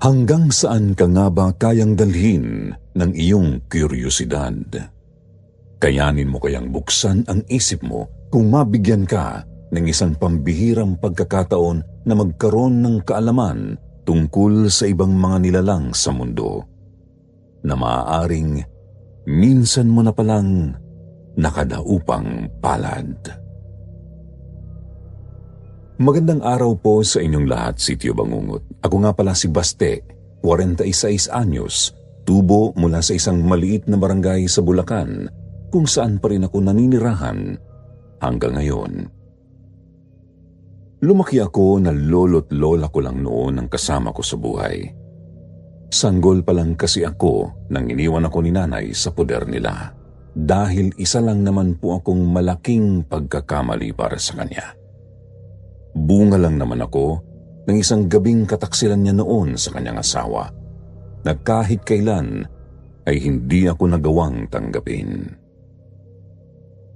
Hanggang saan ka nga ba kayang dalhin ng iyong kuryosidad? Kayanin mo kayang buksan ang isip mo kung mabigyan ka ng isang pambihirang pagkakataon na magkaroon ng kaalaman tungkol sa ibang mga nilalang sa mundo, na maaaring minsan mo na palang nakadaupang palad. Magandang araw po sa inyong lahat, Sitio Bangungot. Ako nga pala si Baste, 46 anyos, tubo mula sa isang maliit na barangay sa Bulacan, kung saan pa rin ako naninirahan hanggang ngayon. Lumaki ako na lolo't lola ko lang noon ang kasama ko sa buhay. Sanggol pa lang kasi ako nang iniwan ako ni nanay sa poder nila, dahil isa lang naman po akong malaking pagkakamali para sa kanya. Bunga lang naman ako ng isang gabing kataksilan niya noon sa kanyang asawa, na kahit kailan ay hindi ako nagawang tanggapin.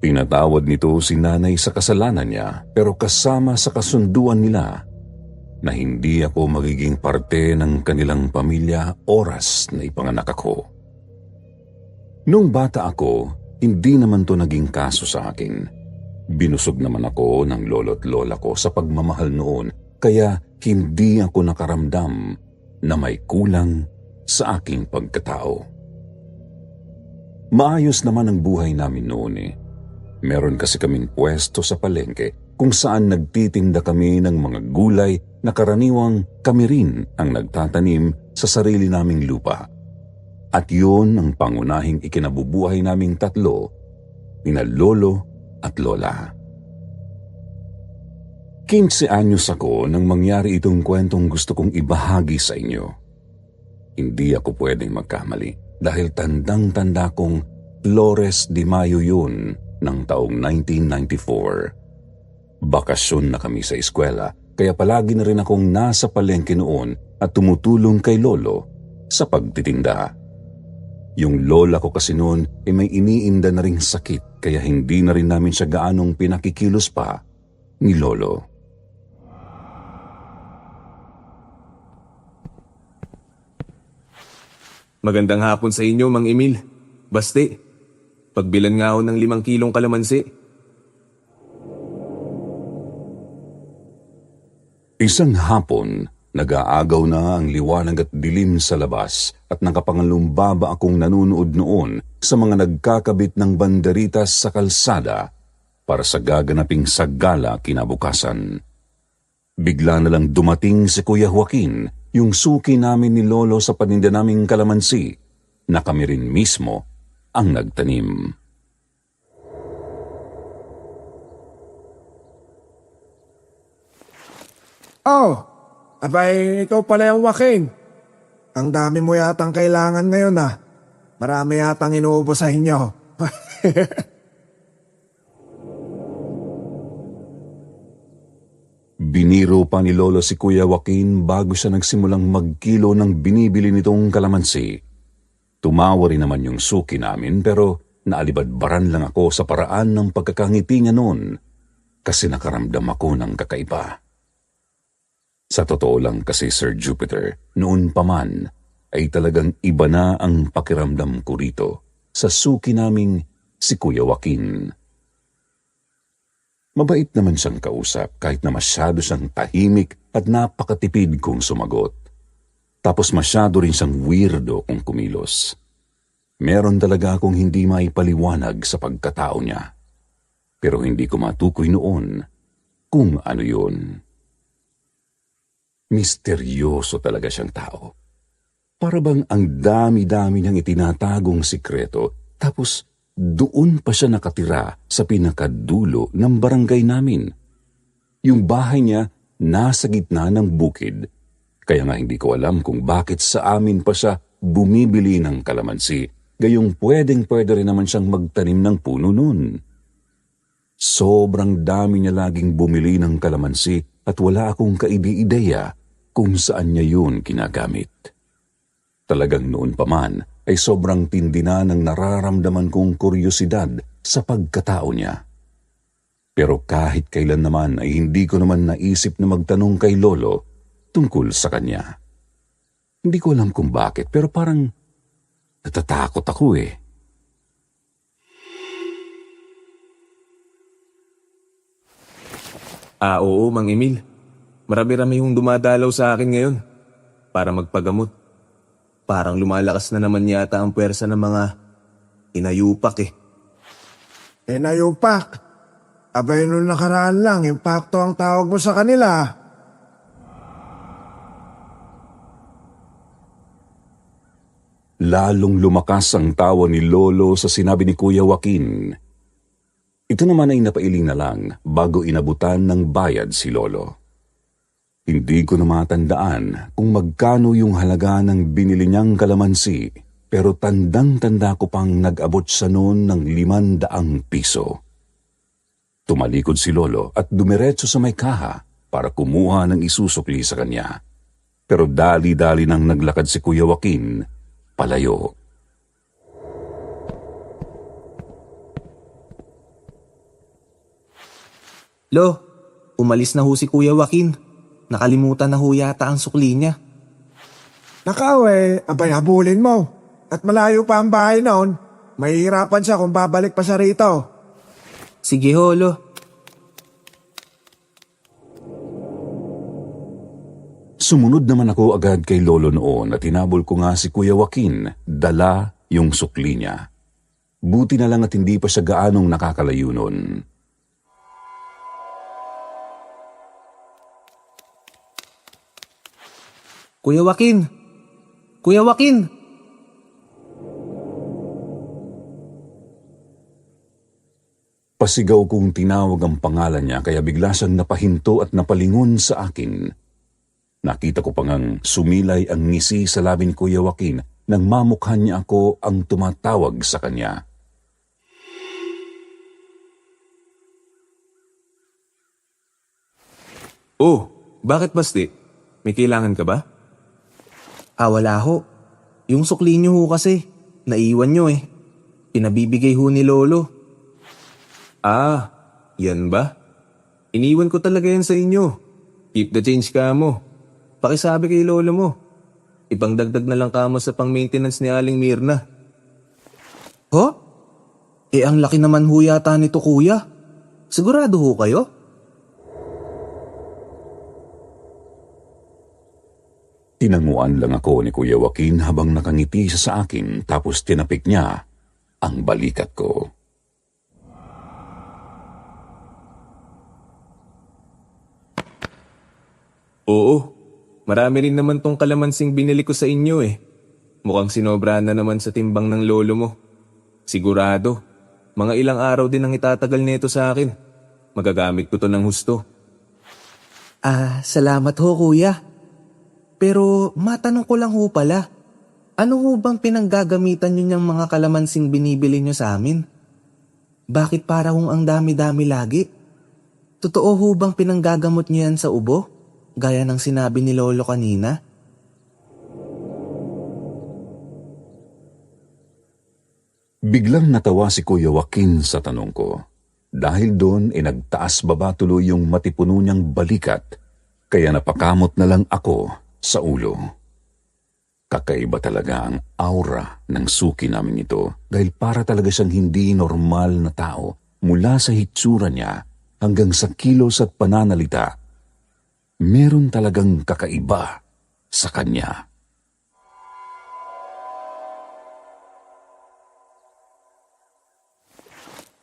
Pinatawad nito si nanay sa kasalanan niya, pero kasama sa kasunduan nila na hindi ako magiging parte ng kanilang pamilya oras na ipanganak ako. Nung bata ako, hindi naman to naging kaso sa akin. Binusog naman ako ng lolo't lola ko sa pagmamahal noon, kaya hindi ako nakaramdam na may kulang sa aking pagkatao. Maayos naman ang buhay namin noon eh. Meron kasi kaming pwesto sa palengke kung saan nagtitinda kami ng mga gulay na karaniwang kami rin ang nagtatanim sa sarili naming lupa. At yun ang pangunahing ikinabubuhay naming tatlo, nina lolo at lola. 15 anyos ako nang mangyari itong kwentong gusto kong ibahagi sa inyo. Hindi ako pwedeng magkamali dahil tandang-tanda kong Flores de Mayo yun ng taong 1994. Bakasyon na kami sa eskwela, kaya palagi na rin akong nasa palengke noon at tumutulong kay lolo sa pagtitinda. Yung lola ko kasi noon ay may iniinda na ring sakit, kaya hindi na rin namin siya gaanong pinakikilos pa ni lolo. Magandang hapon sa inyo, Mang Emil. Baste, pagbilan nga ako ng 5 kilong kalamansi. Isang hapon, nag-aagaw na ang liwanag at dilim sa labas at nakapangalumbaba akong nanunood noon sa mga nagkakabit ng banderitas sa kalsada para sa gaganaping sagala kinabukasan. Bigla na lang dumating si Kuya Joaquin, yung suki namin ni lolo sa paninda naming kalamansi, na kami rin mismo ang nagtanim. Oh, abay, ikaw pala yung Joaquin. Ang dami mo yatang kailangan ngayon ah. Marami yatang inuubos sa inyo. Biniro pa ni lolo si Kuya Joaquin bago siya nagsimulang magkilo ng binibili nitong kalamansi. Tumawa rin naman yung suki namin, pero naalibadbaran lang ako sa paraan ng pagkakangiti niya noon kasi nakaramdam ako ng kakaiba. Sa totoo lang kasi, Sir Jupiter, noon pa man ay talagang iba na ang pakiramdam ko rito sa suki naming si Kuya Joaquin. Mabait naman siyang kausap kahit na masyado siyang tahimik at napakatipid kung sumagot. Tapos masyado rin siyang weirdo kung kumilos. Meron talaga akong hindi maipaliwanag sa pagkatao niya. Pero hindi ko matukoy noon kung ano yun. Misteryoso talaga siyang tao. Para bang ang dami-dami niyang itinatagong sikreto, tapos doon pa siya nakatira sa pinakadulo ng barangay namin. Yung bahay niya nasa gitna ng bukid, kaya nga hindi ko alam kung bakit sa amin pa siya bumibili ng kalamansi, gayong pwedeng-pwede rin naman siyang magtanim ng puno nun. Sobrang dami niya laging bumili ng kalamansi at wala akong kaide-ideya kung saan niya yun ginagamit. Talagang noon pa man ay sobrang tindi na ng nararamdaman kong kuryosidad sa pagkatao niya. Pero kahit kailan naman ay hindi ko naman naisip na magtanong kay Lolo tungkol sa kanya. Hindi ko alam kung bakit, pero parang natatakot ako eh. Oo, Mang Emil. Marami-rami yung dumadalaw sa akin ngayon para magpagamot. Parang lumalakas na naman yata ang puwersa ng mga inayupak eh. Inayupak. Abay nung nakaraan lang, impacto ang tawag mo sa kanila. Lalong lumakas ang tawa ni Lolo sa sinabi ni Kuya Joaquin. Ito naman ay napailing na lang bago inabutan ng bayad si Lolo. Hindi ko na matandaan kung magkano yung halaga ng binili niyang kalamansi, pero tandang-tanda ko pang nag-abot sa noon ng 500 piso. Tumalikod si Lolo at dumiretso sa may kaha para kumuha ng isusukli sa kanya. Pero dali-dali nang naglakad si Kuya Joaquin palayo. Lo, umalis na ho si Kuya Joaquin. Nakalimutan na ho yata ang sukli niya. Nakaw abay habulin mo. At malayo pa ang bahay noon. Mahihirapan siya kung babalik pa siya rito. Sige ho, Lo. Sumunod naman ako agad kay Lolo noon at tinabol ko nga si Kuya Joaquin, dala yung sukli niya. Buti na lang at hindi pa siya gaanong nakakalayo noon. Kuya Joaquin! Kuya Joaquin! Pasigaw kong tinawag ang pangalan niya kaya bigla siyang napahinto at napalingon sa akin. Nakita ko pangang sumilay ang ngisi sa labi ni Kuya Joaquin nang mamukhan niya ako ang tumatawag sa kanya. Oh, bakit basti? May kailangan ka ba? Wala ho. Yung sukli niyo ho kasi, naiwan niyo eh. Pinabibigay ho ni Lolo. Yan ba? Iniwan ko talaga yan sa inyo. Keep the change ka mo. Pakisabi kay Lolo mo. Ipangdagdag na lang kamo sa pang-maintenance ni Aling Mirna. Ho? Ang laki naman ho yata nito kuya. Sigurado ho kayo? Tinanguan lang ako ni Kuya Joaquin habang nakangiti siya sa akin tapos tinapik niya ang balikat ko. Oo, marami rin naman tong kalamansing binili ko sa inyo eh. Mukhang sinobra na naman sa timbang ng lolo mo. Sigurado, mga ilang araw din ang itatagal nito sa akin. Magagamit ko to ng husto. Salamat ho kuya. Pero matanong ko lang ho pala, ano ho bang pinanggagamitan nyo niyang mga kalamansing binibili nyo sa amin? Bakit para hong ang dami-dami lagi? Totoo ho bang pinanggagamot nyo yan sa ubo? Gaya ng sinabi ni Lolo kanina? Biglang natawa si Kuya Joaquin sa tanong ko. Dahil doon nagtaas baba tuloy yung matipuno niyang balikat, kaya napakamot na lang ako sa ulo. Kakaiba talaga ang aura ng suki namin ito dahil para talaga siyang hindi normal na tao mula sa hitsura niya hanggang sa kilos at pananalita. Meron talagang kakaiba sa kanya.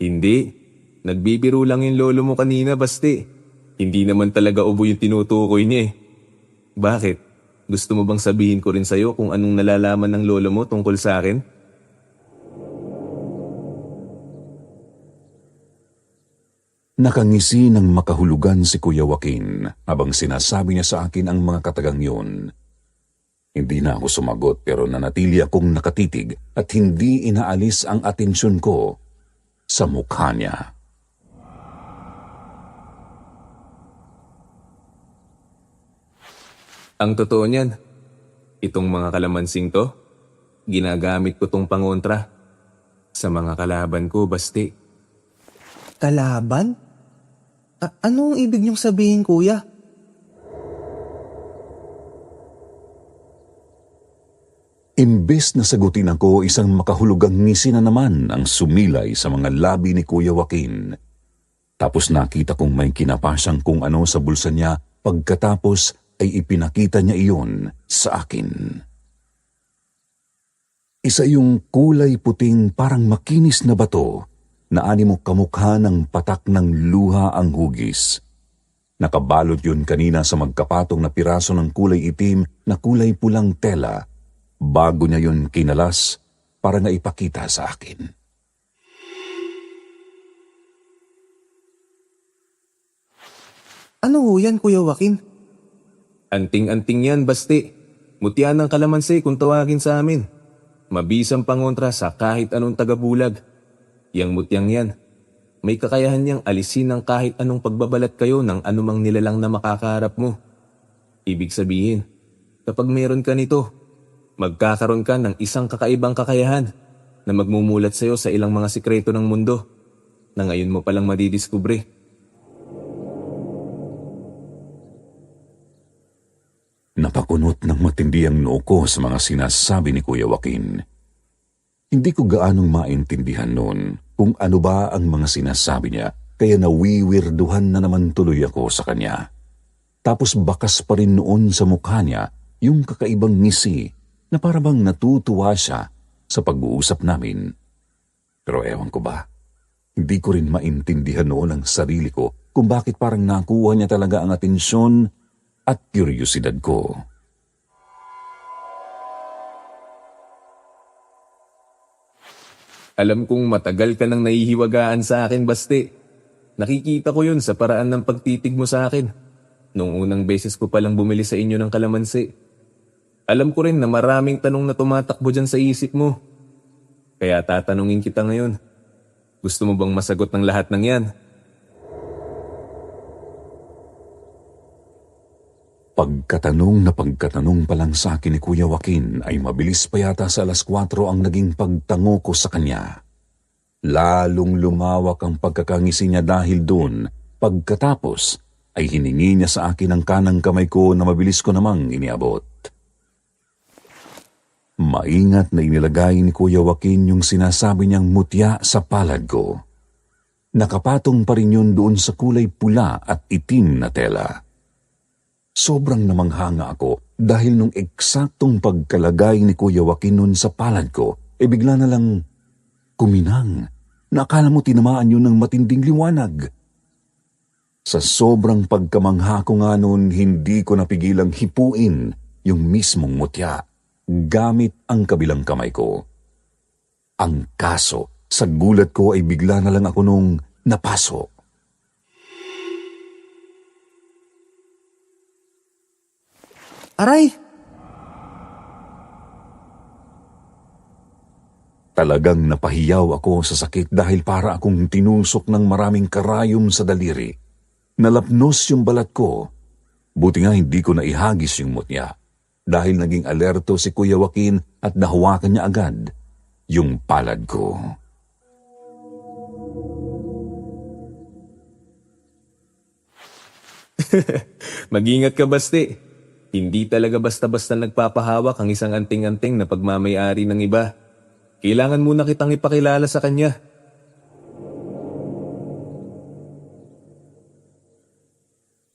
Hindi. Nagbibiro lang yung lolo mo kanina, basti. Hindi naman talaga ubo yung tinutukoy niya eh. Bakit? Gusto mo bang sabihin ko rin sa'yo kung anong nalalaman ng lolo mo tungkol sa akin? Nakangisi ng makahulugan si Kuya Joaquin habang sinasabi niya sa akin ang mga katagang yun. Hindi na ako sumagot pero nanatili akong nakatitig at hindi inaalis ang atensyon ko sa mukha niya. Ang totoo niyan, itong mga kalamansing to, ginagamit ko tong pangontra sa mga kalaban ko, basti. Kalaban? Anong ibig niyong sabihin, kuya? Imbes na sagutin ako, isang makahulugang ngisi na naman ang sumilay sa mga labi ni Kuya Joaquin. Tapos nakita kong may kinapasyang kung ano sa bulsa niya, pagkatapos ay ipinakita niya iyon sa akin. Isa yung kulay puting parang makinis na bato na animo kamukha ng patak ng luha ang hugis. Nakabalot yun kanina sa magkapatong na piraso ng kulay itim na kulay pulang tela bago niya yun kinalas para nga ipakita sa akin. Ano ho yan, Kuya Joaquin? Anting-anting yan, basti. Mutya ng kalamansi kung tawagin sa amin. Mabisang pangontra sa kahit anong tagabulag. Yang mutyang yan, may kakayahan niyang alisin ng kahit anong pagbabalat kayo ng anumang nilalang na makakaharap mo. Ibig sabihin, kapag meron ka nito, magkakaroon ka ng isang kakaibang kakayahan na magmumulat sa'yo sa ilang mga sikreto ng mundo na ngayon mo palang madidiskubre. Napakunot ng matindi ang noo ko sa mga sinasabi ni Kuya Joaquin. Hindi ko gaanong maintindihan noon kung ano ba ang mga sinasabi niya, kaya nawiwirduhan na naman tuloy ako sa kanya. Tapos bakas pa rin noon sa mukha niya yung kakaibang ngisi na parabang natutuwa siya sa pag-uusap namin. Pero ewan ko ba, hindi ko rin maintindihan noon ang sarili ko kung bakit parang nakuha niya talaga ang atensyon at kuryosidad ko. Alam kong matagal ka nang nahihiwagaan sa akin, basti. Nakikita ko yun sa paraan ng pagtitig mo sa akin. Nung unang beses ko palang bumili sa inyo ng kalamansi. Alam ko rin na maraming tanong na tumatakbo dyan sa isip mo. Kaya tatanungin kita ngayon. Gusto mo bang masagot ng lahat ng yan? Pagkatanong pa lang sa akin ni Kuya Joaquin ay mabilis pa yata sa 4:00 ang naging pagtango ko sa kanya. Lalong lumawak ang pagkakangisi niya dahil doon. Pagkatapos ay hiningi niya sa akin ang kanang kamay ko na mabilis ko namang iniabot. Maingat na inilagay ni Kuya Joaquin yung sinasabi niyang mutya sa palad ko. Nakapatong pa rin yun doon sa kulay pula at itim na tela. Sobrang namanghanga ako dahil nung eksaktong pagkalagay ni Kuya Joaquin nun sa palad ko, bigla na lang kuminang na akala mo tinamaan yun ng matinding liwanag. Sa sobrang pagkamangha ko nga nun, hindi ko napigilang hipuin yung mismong mutya gamit ang kabilang kamay ko. Ang kaso, sa gulat ko ay bigla na lang ako nung napaso. Aray! Talagang napahiyaw ako sa sakit dahil para akong tinusok ng maraming karayom sa daliri. Nalapnos yung balat ko. Buti nga hindi ko naihagis yung mutya dahil naging alerto si Kuya Joaquin at nahawakan niya agad yung palad ko. Mag-ingat ka, basti. Hindi talaga basta-basta nagpapahawak ang isang anting-anting na pagmamayari ng iba. Kailangan muna kitang ipakilala sa kanya.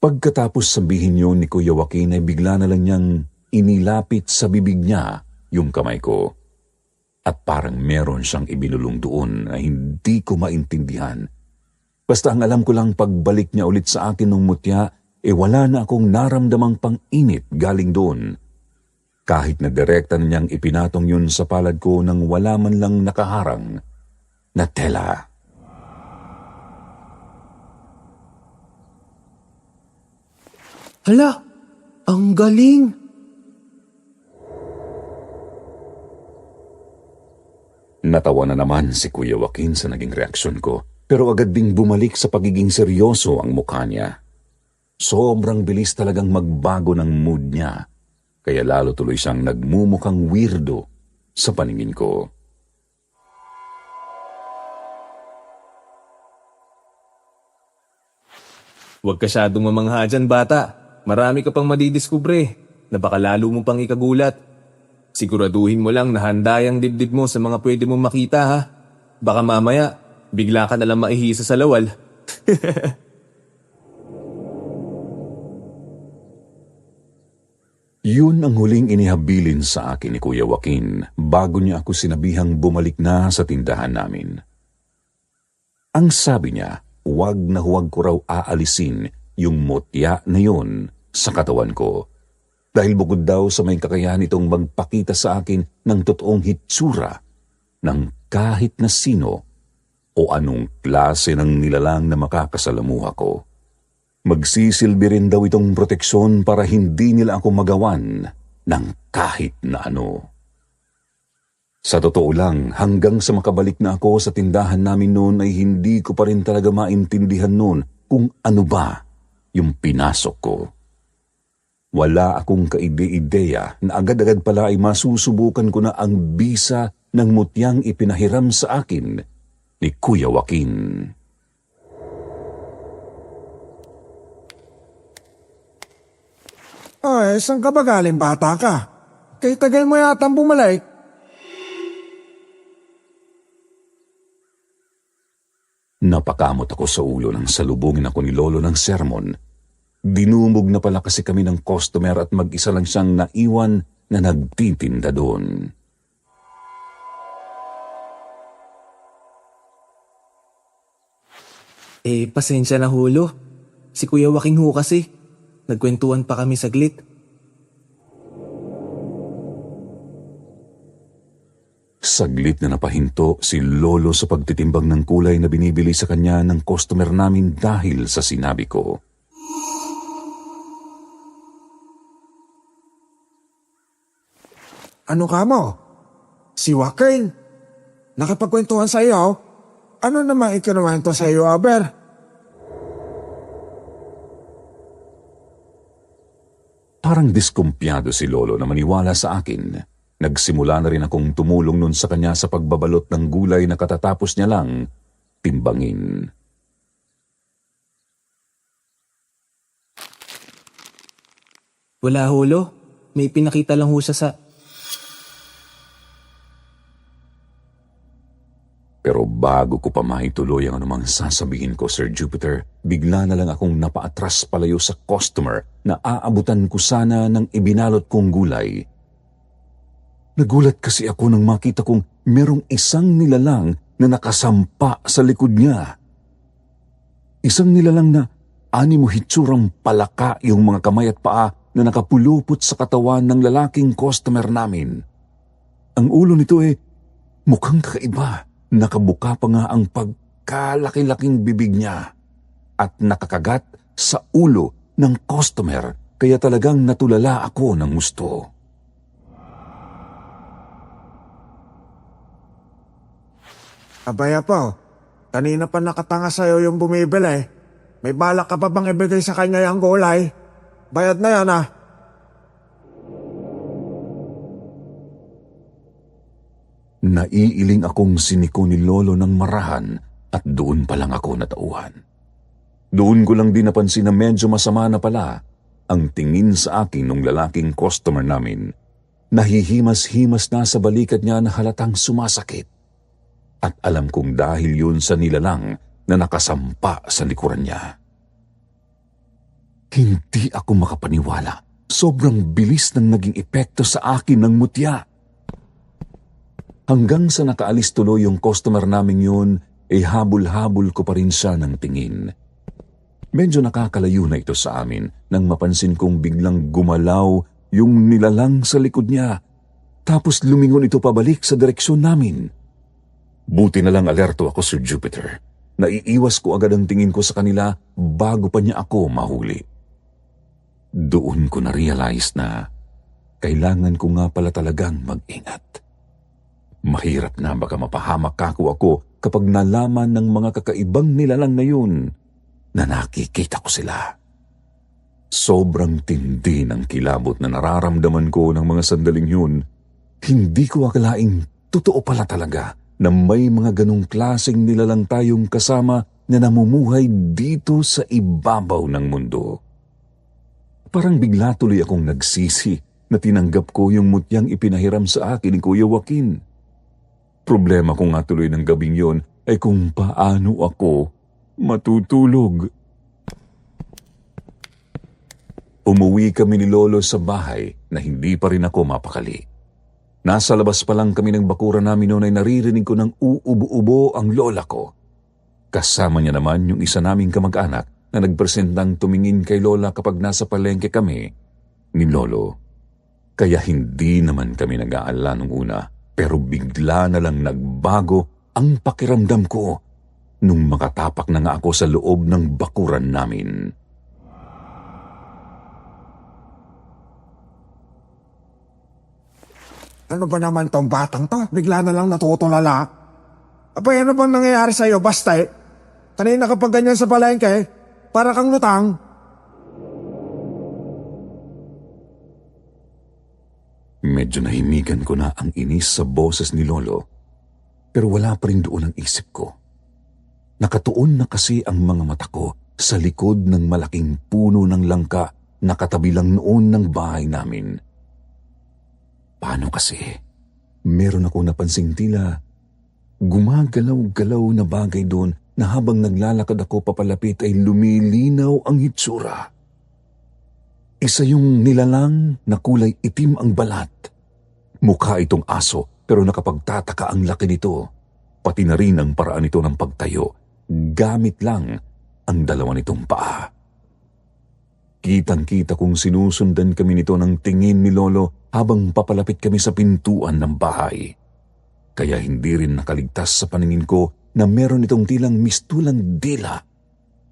Pagkatapos sabihin yun ni Kuya Joaquin ay bigla na lang niyang inilapit sa bibig niya yung kamay ko. At parang meron siyang ibinulong doon na hindi ko maintindihan. Basta ang alam ko lang pagbalik niya ulit sa akin ng mutya, wala na akong naramdamang pang-init galing doon. Kahit na direkta niyang ipinatong yun sa palad ko nang wala man lang nakaharang na tela. Hala! Ang galing! Natawa na naman si Kuya Joaquin sa naging reaksyon ko, pero agad ding bumalik sa pagiging seryoso ang mukha niya. Sobrang bilis talagang magbago ng mood niya, kaya lalo tuloy siyang nagmumukhang weirdo sa paningin ko. Huwag ka masyadong mamangha dyan, bata. Marami ka pang madidiskubre na baka lalo mo pang ikagulat. Siguraduhin mo lang na handa yung dibdib mo sa mga pwede mong makita ha. Baka mamaya, bigla ka nalang maihisa sa lawal. Yun ang huling inihabilin sa akin ni Kuya Joaquin bago niya ako sinabihang bumalik na sa tindahan namin. Ang sabi niya, huwag na huwag ko raw aalisin yung mutya na yun sa katawan ko. Dahil bukod daw sa may kakayahan itong magpakita sa akin ng totoong hitsura ng kahit na sino o anong klase ng nilalang na makakasalamuha ko. Magsisilbi rin daw itong proteksyon para hindi nila ako magawan ng kahit na ano. Sa totoo lang, hanggang sa makabalik na ako sa tindahan namin noon ay hindi ko pa rin talaga maintindihan noon kung ano ba yung pinasok ko. Wala akong kaide-ideya na agad-agad pala ay masusubukan ko na ang bisa ng mutyang ipinahiram sa akin ni Kuya Joaquin. Ay, saan ka ba galing, bata ka? Kay tagal mo yata bumalik. Napakamot ako sa ulo nang salubungin ako ni Lolo ng sermon. Dinumog na pala kasi kami ng customer at mag-isa lang siyang naiwan na nagtitinda doon. Pasensya na hulo. Si Kuya Joaquin ho kasi. Nagkwentuhan pa kami saglit. Saglit na napahinto si Lolo sa pagtitimbang ng kulay na binibili sa kanya ng customer namin dahil sa sinabi ko. Ano ka mo? Si Joaquin? Nakipagkwentuhan sa iyo? Ano naman ikinuwento sa iyo, Aber? Parang diskumpiyado si Lolo na maniwala sa akin. Nagsimula na rin akong tumulong nun sa kanya sa pagbabalot ng gulay na katatapos niya lang timbangin. Wala hulo. May pinakita lang ho siya sa... Pero bago ko pa maituloy ang anumang sasabihin ko, Sir Jupiter, bigla na lang akong napaatras palayo sa customer na aabutan ko sana ng ibinalot kong gulay. Nagulat kasi ako nang makita kong merong isang nilalang na nakasampa sa likod niya. Isang nilalang na animo hitsurang palaka yung mga kamay at paa na nakapulupot sa katawan ng lalaking customer namin. Ang ulo nito mukhang kakaiba. Nakabuka pa nga ang pagkalaki-laking bibig niya at nakakagat sa ulo ng customer kaya talagang natulala ako ng gusto. Abaya po, kanina pa nakatanga sa'yo yung bumibili. May balak ka pa bang ibigay sa kanya yung gulay? Bayad na yan ah. Naiiling akong siniko ni Lolo ng marahan at doon pa lang ako natauhan. Doon ko lang din napansin na medyo masama na pala ang tingin sa akin ng lalaking customer namin. Nahihimas-himas na sa balikat niya na halatang sumasakit. At alam kong dahil yun sa nilalang na nakasampa sa likuran niya. Hindi ako makapaniwala. Sobrang bilis ng naging epekto sa akin ng mutya. Hanggang sa nakaalis tuloy yung customer namin yun, habol-habol ko pa rin siya ng tingin. Medyo nakakalayo na ito sa amin nang mapansin kong biglang gumalaw yung nilalang sa likod niya. Tapos lumingon ito pabalik sa direksyon namin. Buti na lang alerto ako, Sir Jupiter. Naiiwas ko agad ang tingin ko sa kanila bago pa niya ako mahuli. Doon ko na-realize na kailangan ko nga pala talagang mag-ingat. Mahirap na baka mapahamak ako kapag nalaman ng mga kakaibang nilalang na yun na nakikita ko sila. Sobrang tindi ng kilabot na nararamdaman ko ng mga sandaling yun. Hindi ko akalaing totoo pala talaga na may mga ganong klaseng nilalang tayong kasama na namumuhay dito sa ibabaw ng mundo. Parang bigla tuloy akong nagsisi na tinanggap ko yung mutyang ipinahiram sa akin ni Kuya Joaquin. Problema ko nga tuloy ng gabing yon ay kung paano ako matutulog. Umuwi kami ni Lolo sa bahay na hindi pa rin ako mapakali. Nasa labas pa lang kami ng bakuran namin noon ay naririnig ko ng uubo-ubo ang lola ko. Kasama niya naman yung isa naming kamag-anak na nagpresentang tumingin kay Lola kapag nasa palengke kami ni Lolo. Kaya hindi naman kami nag-aalala nung una, pero bigla na lang nagbago ang pakiramdam ko nung makatapak na nga ako sa loob ng bakuran namin. Ano ba naman tong batang to? Bigla na lang natutulala. Abay, ano bang nangyayari sa'yo, basta eh? Kanina kapag ganyan sa palengke, para kang lutang. Medyo nahimigan ko na ang inis sa boses ni Lolo, pero wala pa rin doon ang isip ko. Nakatuon na kasi ang mga mata ko sa likod ng malaking puno ng langka na katabi lang noon ng bahay namin. Paano kasi? Meron ako napansing tila gumagalaw-galaw na bagay doon na habang naglalakad ako papalapit ay lumilinaw ang hitsura. Isa yung nilalang na kulay itim ang balat. Mukha itong aso pero nakapagtataka ang laki nito. Pati na rin ang paraan nito ng pagtayo. Gamit lang ang dalawa nitong paa. Kitang-kita kong sinusundan kami nito ng tingin ni Lolo habang papalapit kami sa pintuan ng bahay. Kaya hindi rin nakaligtas sa paningin ko na meron itong tilang mistulang dila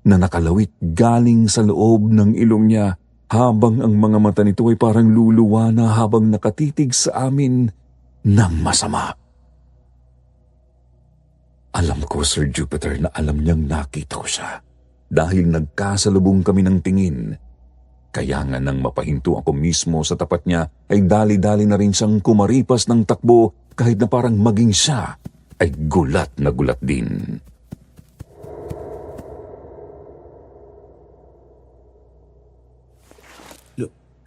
na nakalawit galing sa loob ng ilong niya habang ang mga mata nito ay parang luluwa na habang nakatitig sa amin ng masama. Alam ko, Sir Jupiter, na alam niyang nakita ko siya dahil nagkasalubong kami ng tingin. Kaya nga nang mapahinto ako mismo sa tapat niya ay dali-dali na rin siyang kumaripas ng takbo kahit na parang maging siya ay gulat na gulat din.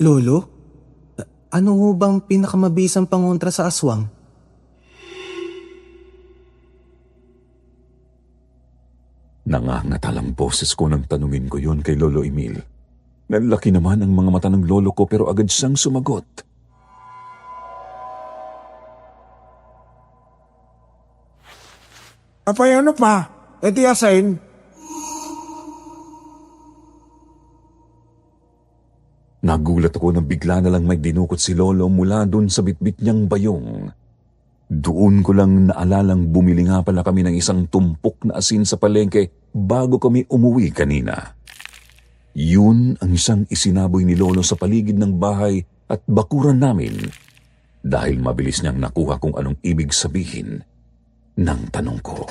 Lolo? Ano ho bang pinakamabisang pangontra sa aswang? Nangangatal ang boses ko nang tanungin ko yon kay Lolo Emil. Nalaki naman ang mga mata ng lolo ko pero agad siyang sumagot. Apay, ano pa? E di asain. Nagulat ako nang bigla na lang may dinukot si Lolo mula doon sa bitbit niyang bayong. Doon ko lang naalalang bumili nga pala kami ng isang tumpok na asin sa palengke bago kami umuwi kanina. Yun ang isang isinaboy ni Lolo sa paligid ng bahay at bakuran namin dahil mabilis niyang nakuha kung anong ibig sabihin ng tanong ko.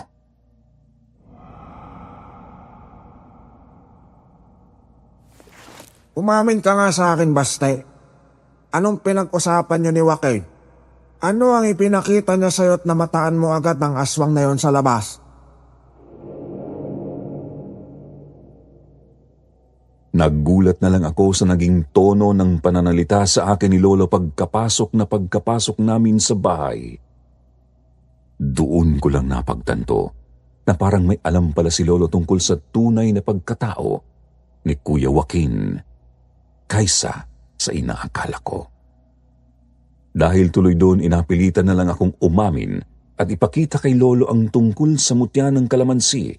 Umamin ka nga sa akin, Baste. Anong pinag-usapan niyo ni Joaquin? Ano ang ipinakita niya sa'yo at namataan mo agad ng aswang na yon sa labas? Naggulat na lang ako sa naging tono ng pananalita sa akin ni Lolo pagkapasok namin sa bahay. Doon ko lang napagtanto na parang may alam pala si Lolo tungkol sa tunay na pagkatao ni Kuya Joaquin kaysa sa inaakala ko. Dahil tuloy doon inapilitan na lang akong umamin at ipakita kay Lolo ang tungkol sa mutya ng kalamansi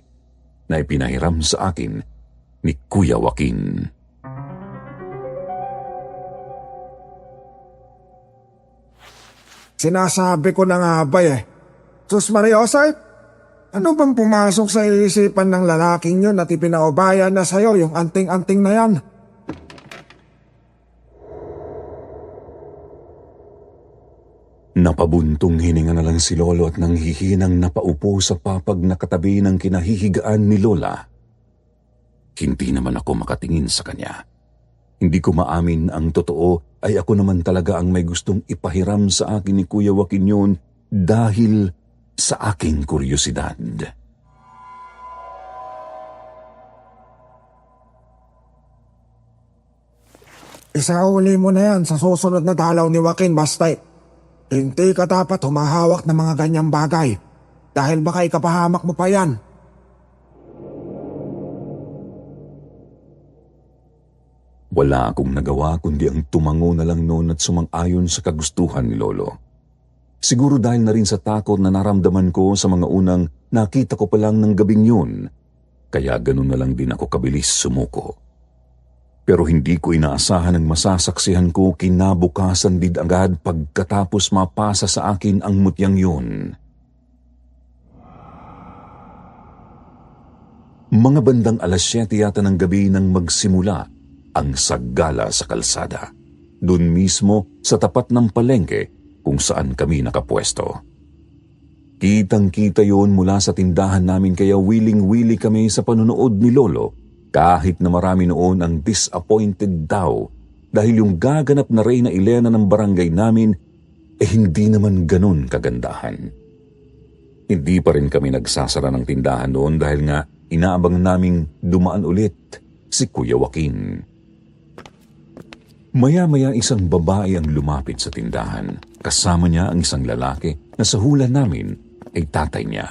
na ipinahiram sa akin ni Kuya Joaquin. Sinasabi ko na nga ba Sus Mariosay, ano bang pumasok sa isipan ng lalaking yun at ipinaubayan na sa'yo yung anting-anting na yan? Napabuntong hininga na lang si Lolo at nanghihinang napaupo sa papag na katabi ng kinahihigaan ni Lola. Hindi naman ako makatingin sa kanya. Hindi ko maamin ang totoo ay ako naman talaga ang may gustong ipahiram sa akin ni Kuya Joaquin yun dahil sa aking kuryosidad. Isauli mo na yan sa susunod na dalaw ni Joaquin, Bastay. Hindi ka dapat humahawak ng mga ganyang bagay dahil baka ikapahamak mo pa yan. Wala akong nagawa kundi ang tumango na lang noon at sumang-ayon sa kagustuhan ni Lolo. Siguro dahil na rin sa takot na naramdaman ko sa mga unang nakita ko pa lang ng gabing yun, kaya ganun na lang din ako kabilis sumuko. Pero hindi ko inaasahan ang masasaksihan ko kinabukasan din agad pagkatapos mapasa sa akin ang mutyang yun. Mga bandang 7:00 yata ng gabi nang magsimula ang saggala sa kalsada. Doon mismo sa tapat ng palengke kung saan kami nakapwesto. Kitang-kita yun mula sa tindahan namin kaya wiling-wili kami sa panunood ni Lolo kahit na marami noon ang disappointed daw dahil yung gaganap na Reyna Elena ng barangay namin hindi naman ganun kagandahan. Hindi pa rin kami nagsasara ng tindahan noon dahil nga inaabang naming dumaan ulit si Kuya Joaquin. Maya-maya isang babae ang lumapit sa tindahan. Kasama niya ang isang lalaki na sa hula namin ay tatay niya.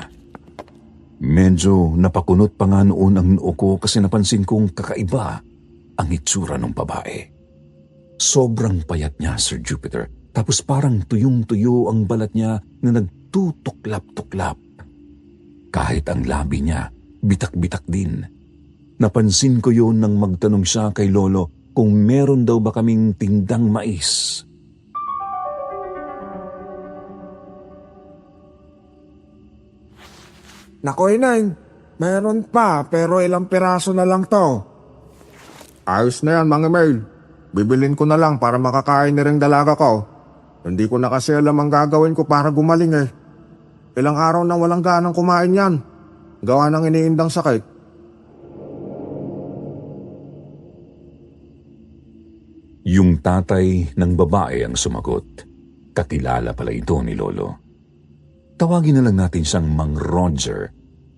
Medyo napakunot pa nga noon ang noo ko kasi napansin kong kakaiba ang itsura ng babae. Sobrang payat niya, Sir Jupiter. Tapos parang tuyong-tuyo ang balat niya na nagtutuklap-tuklap. Kahit ang labi niya, bitak-bitak din. Napansin ko yun nang magtanong siya kay Lolo kung meron daw ba kaming tindang mais. Naku, Inay, meron pa pero ilang piraso na lang to. Ayos na yan, Mang Emil. Bibilin ko na lang para makakain ni ring dalaga ko. Hindi ko na kasi alam ang gagawin ko para gumaling eh. Ilang araw nang walang ganang kumain yan. Gawa ng iniindang sakit. Yung tatay ng babae ang sumagot. Kakilala pala ito ni Lolo. Tawagin na lang natin siyang Mang Roger.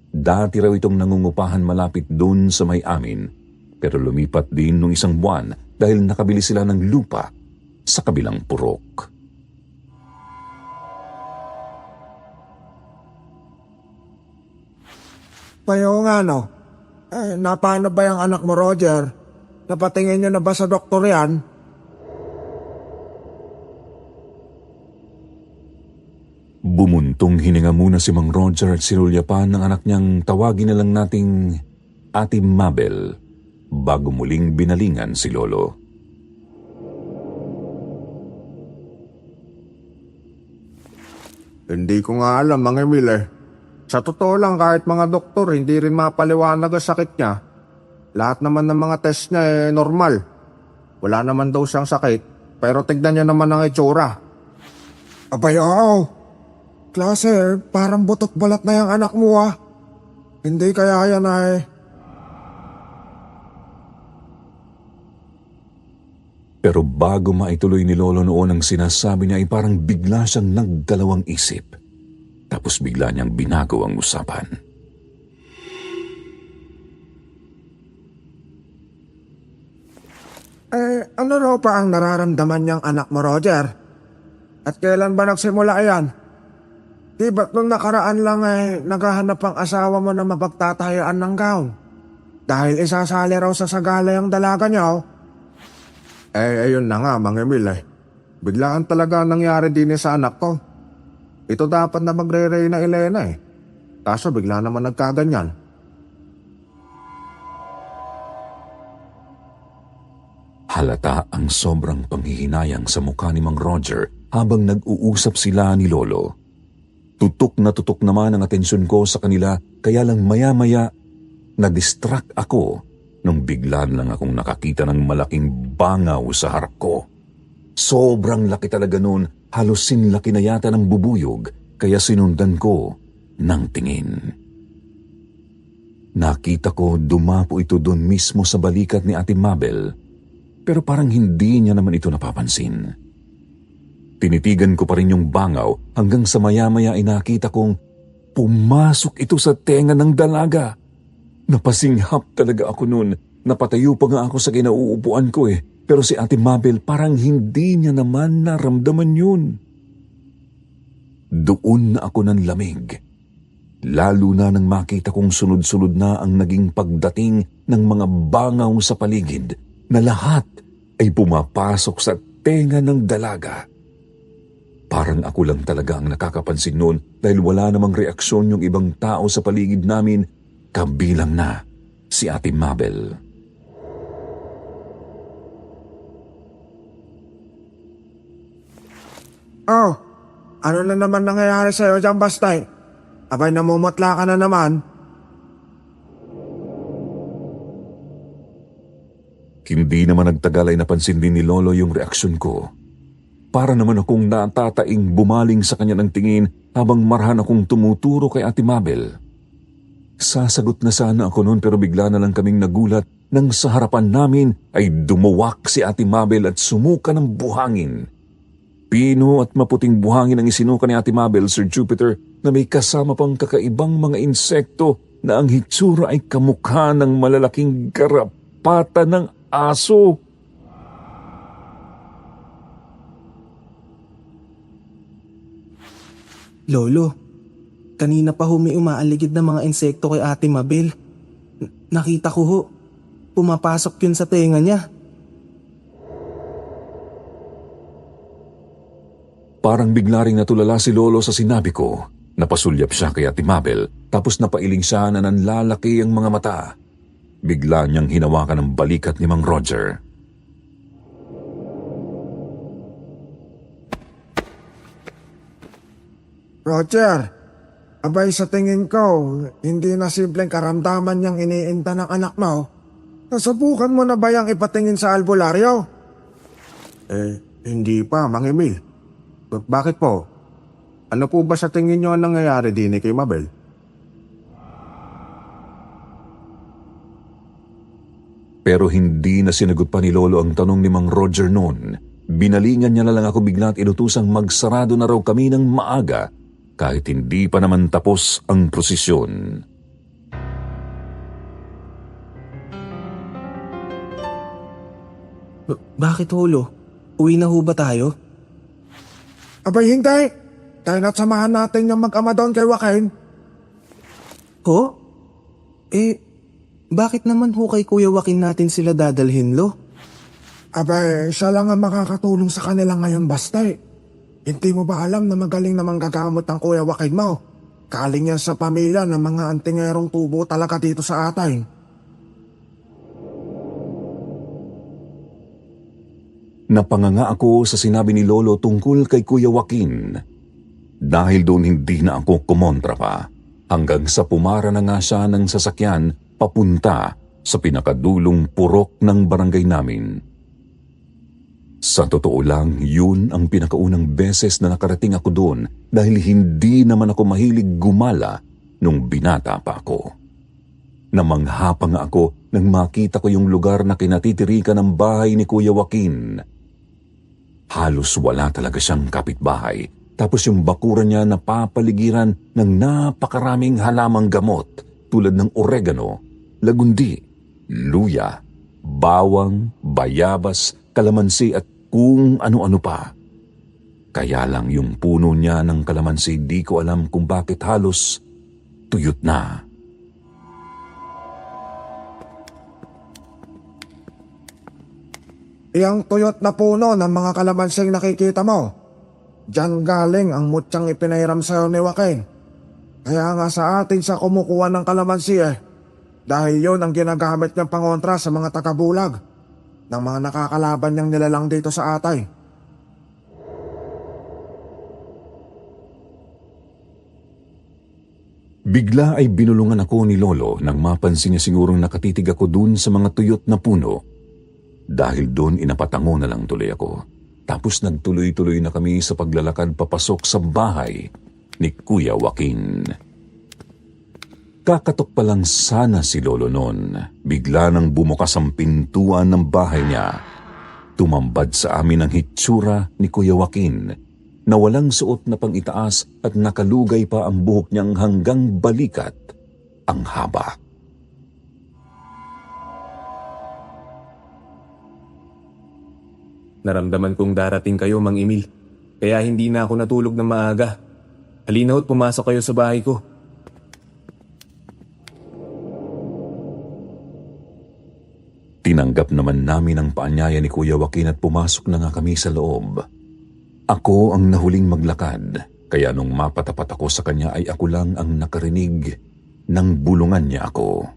Dati raw itong nangungupahan malapit doon sa may amin, pero lumipat din nung isang buwan dahil nakabili sila ng lupa sa kabilang purok. Payo nga no. Napaano ba yung anak mo, Roger? Napatingin niyo na ba sa doktor yan? Bumuntong hininga muna si Mang Roger at sinulyapan ng anak niyang tawagin na lang nating Ate Mabel bago muling binalingan si Lolo. Hindi ko nga alam, Mang Emil eh. Sa totoo lang, kahit mga doktor, hindi rin mapaliwanag ang sakit niya. Lahat naman ng mga test niya normal. Wala naman daw siyang sakit, pero tignan niya naman ang itsura. Abay, oo. Klase, parang butot balat na yung anak mo ah. Hindi kaya yan ay... Pero bago maituloy ni Lolo noon ang sinasabi niya ay parang bigla siyang nagdalawang isip. Tapos bigla niyang binago ang usapan. Ano raw pa ang nararamdaman niyang anak mo, Roger? At kailan ba nagsimula yan? Di ba't nung nakaraan lang naghahanap ang asawa mo na mapagtatayaan ng gown? Dahil isasali raw sa sagala yung dalaga niya, oh. Ayun na nga, Mang Emil eh. Biglaan talaga nangyari din sa anak ko. Ito dapat na magre-Reyna Elena eh. Kaso bigla naman nagkaganyan. Halata ang sobrang panghihinayang sa mukha ni Mang Roger habang nag-uusap sila ni Lolo. Tutok na tutok naman ang atensyon ko sa kanila kaya lang maya-maya na-distract ako nung biglaan lang akong nakakita ng malaking bangaw sa harap ko. Sobrang laki talaga noon, halos sinlaki na yata ng bubuyog kaya sinundan ko ng tingin. Nakita ko dumapo ito doon mismo sa balikat ni Ate Mabel pero parang hindi niya naman ito napapansin. Tinitigan ko pa rin yung bangaw hanggang sa maya-maya ay nakita kong pumasok ito sa tenga ng dalaga. Napasinghap talaga ako noon. Napatayo pa nga ako sa kinauupuan ko eh. Pero si Ate Mabel parang hindi niya naman naramdaman yun. Doon na ako ng lamig. Lalo na nang makita kong sunod-sunod na ang naging pagdating ng mga bangaw sa paligid na lahat ay pumapasok sa tenga ng dalaga. Parang ako lang talaga ang nakakapansin noon dahil wala namang reaksyon yung ibang tao sa paligid namin, kabilang na si Ate Mabel. Oh, ano na naman nangyayari sa'yo dyan, Bastay? Abay, namumutla ka na naman. Hindi naman nagtagal ay napansin din ni Lolo yung reaksyon ko. Para naman akong natataing bumaling sa kanya ng tingin habang marhan akong tumuturo kay Ate Mabel. Sasagot na sana ako noon pero bigla na lang kaming nagulat nang sa harapan namin ay dumuwak si Ate Mabel at sumuka ng buhangin. Pino at maputing buhangin ang isinuka ni Ate Mabel, Sir Jupiter, na may kasama pang kakaibang mga insekto na ang hitsura ay kamukha ng malalaking garapata ng aso. Lolo, kanina pa ho may umaaligid na mga insekto kay Ate Mabel. Nakita ko ho, pumapasok yun sa tenga niya. Parang bigla ring natulala si Lolo sa sinabi ko. Napasulyap siya kay Ate Mabel tapos napailing siya na nanlalaki ang mga mata. Bigla niyang hinawakan ang balikat ni Mang Roger. Roger, abay sa tingin ko, hindi na simpleng karamdaman niyang iniinda ng anak mo. Nasubukan mo na ba yang ipatingin sa albularyo? Hindi pa, Mang Emil. Bakit po? Ano po ba sa tingin nyo ang nangyayari din kay Mabel? Pero hindi na sinagot pa ni Lolo ang tanong ni Mang Roger noon. Binalingan niya na lang ako bigla at inutusang magsarado na raw kami ng maaga kahit hindi pa naman tapos ang prosesyon. Bakit holo? Uwi na ho ba tayo? Abay, hindi. Kaya na't samahan natin yung mag-ama doon kay Joaquin. Ho? Bakit naman ho kay Kuya Joaquin natin sila dadalhin, Lo? Abay, siya lang ang makakatulong sa kanila ngayon, Bastay. Hindi mo ba alam na magaling namang gagamot ang Kuya Joaquin mo? Kaling yan sa pamilya ng mga antingerong tubo talaga dito sa atin. Napanganga ako sa sinabi ni Lolo tungkol kay Kuya Joaquin. Dahil doon hindi na ako kumontra pa, hanggang sa pumara na nga siya ng sasakyan papunta sa pinakadulong purok ng barangay namin. Sa totoo lang, yun ang pinakaunang beses na nakarating ako doon dahil hindi naman ako mahilig gumala nung binata pa ako. Namangha pa nga ako nang makita ko yung lugar na kinatitirikan ng bahay ni Kuya Joaquin. Halos wala talaga siyang kapitbahay. Tapos yung bakuran niya napapaligiran ng napakaraming halamang gamot tulad ng oregano, lagundi, luya, bawang, bayabas, kalamansi at kung ano-ano pa. Kaya lang yung puno niya ng kalamansi di ko alam kung bakit halos tuyot na. Iyang tuyot na puno ng mga kalamansing nakikita mo. Diyan galing ang mutyang ipinahiram sa'yo ni Joaquin. Kaya nga sa atin sa kumukuha ng kalamansi dahil yon ang ginagamit niyang pangontra sa mga tagabulag ng mga nakakalaban niyang nilalang dito sa atay. Bigla ay binulungan ako ni Lolo nang mapansin niya sigurong nakatitig ako dun sa mga tuyot na puno. Dahil doon inapatango na lang tuloy ako. Tapos nagtuloy-tuloy na kami sa paglalakad papasok sa bahay ni Kuya Joaquin. Kakatok pa lang sana si Lolo noon. Bigla nang bumukas ang pintuan ng bahay niya. Tumambad sa amin ang hitsura ni Kuya Joaquin na walang suot na pang-itaas at nakalugay pa ang buhok niyang hanggang balikat ang haba. Naramdaman kong darating kayo, Mang Emil. Kaya hindi na ako natulog ng maaga. Halina ho't pumasok kayo sa bahay ko. Tinanggap naman namin ang paanyaya ni Kuya Joaquin at pumasok na nga kami sa loob. Ako ang nahuling maglakad, kaya nung mapatapat ako sa kanya ay ako lang ang nakarinig ng bulungan niya ako.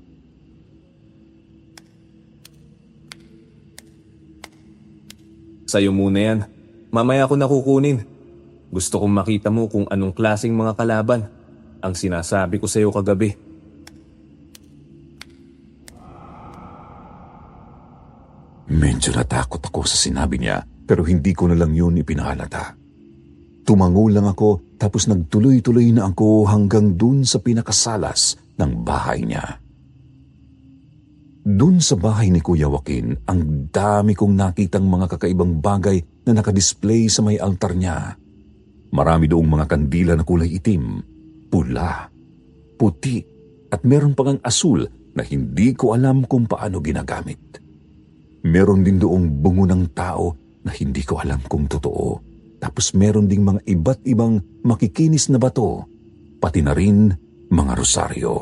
Sa'yo muna yan. Mamaya ako nakukunin. Gusto kong makita mo kung anong klaseng mga kalaban ang sinasabi ko sa'yo kagabi. Medyo natakot ako sa sinabi niya pero hindi ko na lang yun ipinahalata. Tumango lang ako tapos nagtuloy-tuloy na ako hanggang dun sa pinakasalas ng bahay niya. Dun sa bahay ni Kuya Joaquin, ang dami kong nakitang mga kakaibang bagay na nakadisplay sa may altar niya. Marami doong mga kandila na kulay itim, pula, puti, at meron pang ang asul na hindi ko alam kung paano ginagamit. Meron din doong bungo ng tao na hindi ko alam kung totoo. Tapos meron ding mga iba't ibang makikinis na bato, pati na rin mga rosaryo.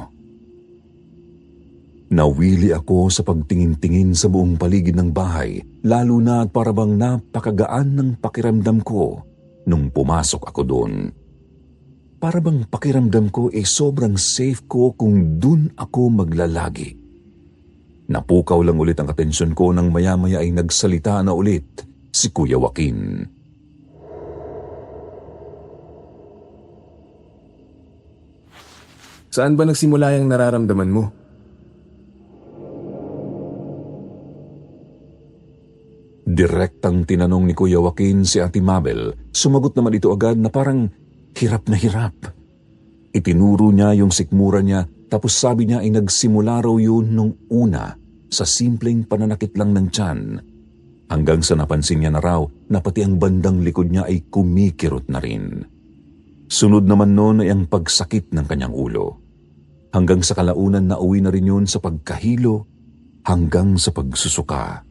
Nawili ako sa pagtingin-tingin sa buong paligid ng bahay, lalo na at parabang napakagaan ng pakiramdam ko nung pumasok ako doon. Parabang pakiramdam ko sobrang safe ko kung dun ako maglalagi. Napukaw lang ulit ang atensyon ko nang maya-maya ay nagsalita na ulit si Kuya Joaquin. Saan ba nagsimula yung nararamdaman mo? Direktang tinanong ni Kuya Joaquin si Ate Mabel. Sumagot naman ito agad na parang hirap na hirap. Itinuro niya yung sikmura niya tapos sabi niya ay nagsimula raw yun nung una sa simpleng pananakit lang ng tiyan. Hanggang sa napansin niya na raw na pati ang bandang likod niya ay kumikirot na rin. Sunod naman noon ay ang pagsakit ng kanyang ulo. Hanggang sa kalaunan na uwi na rin yun sa pagkahilo hanggang sa pagsusuka.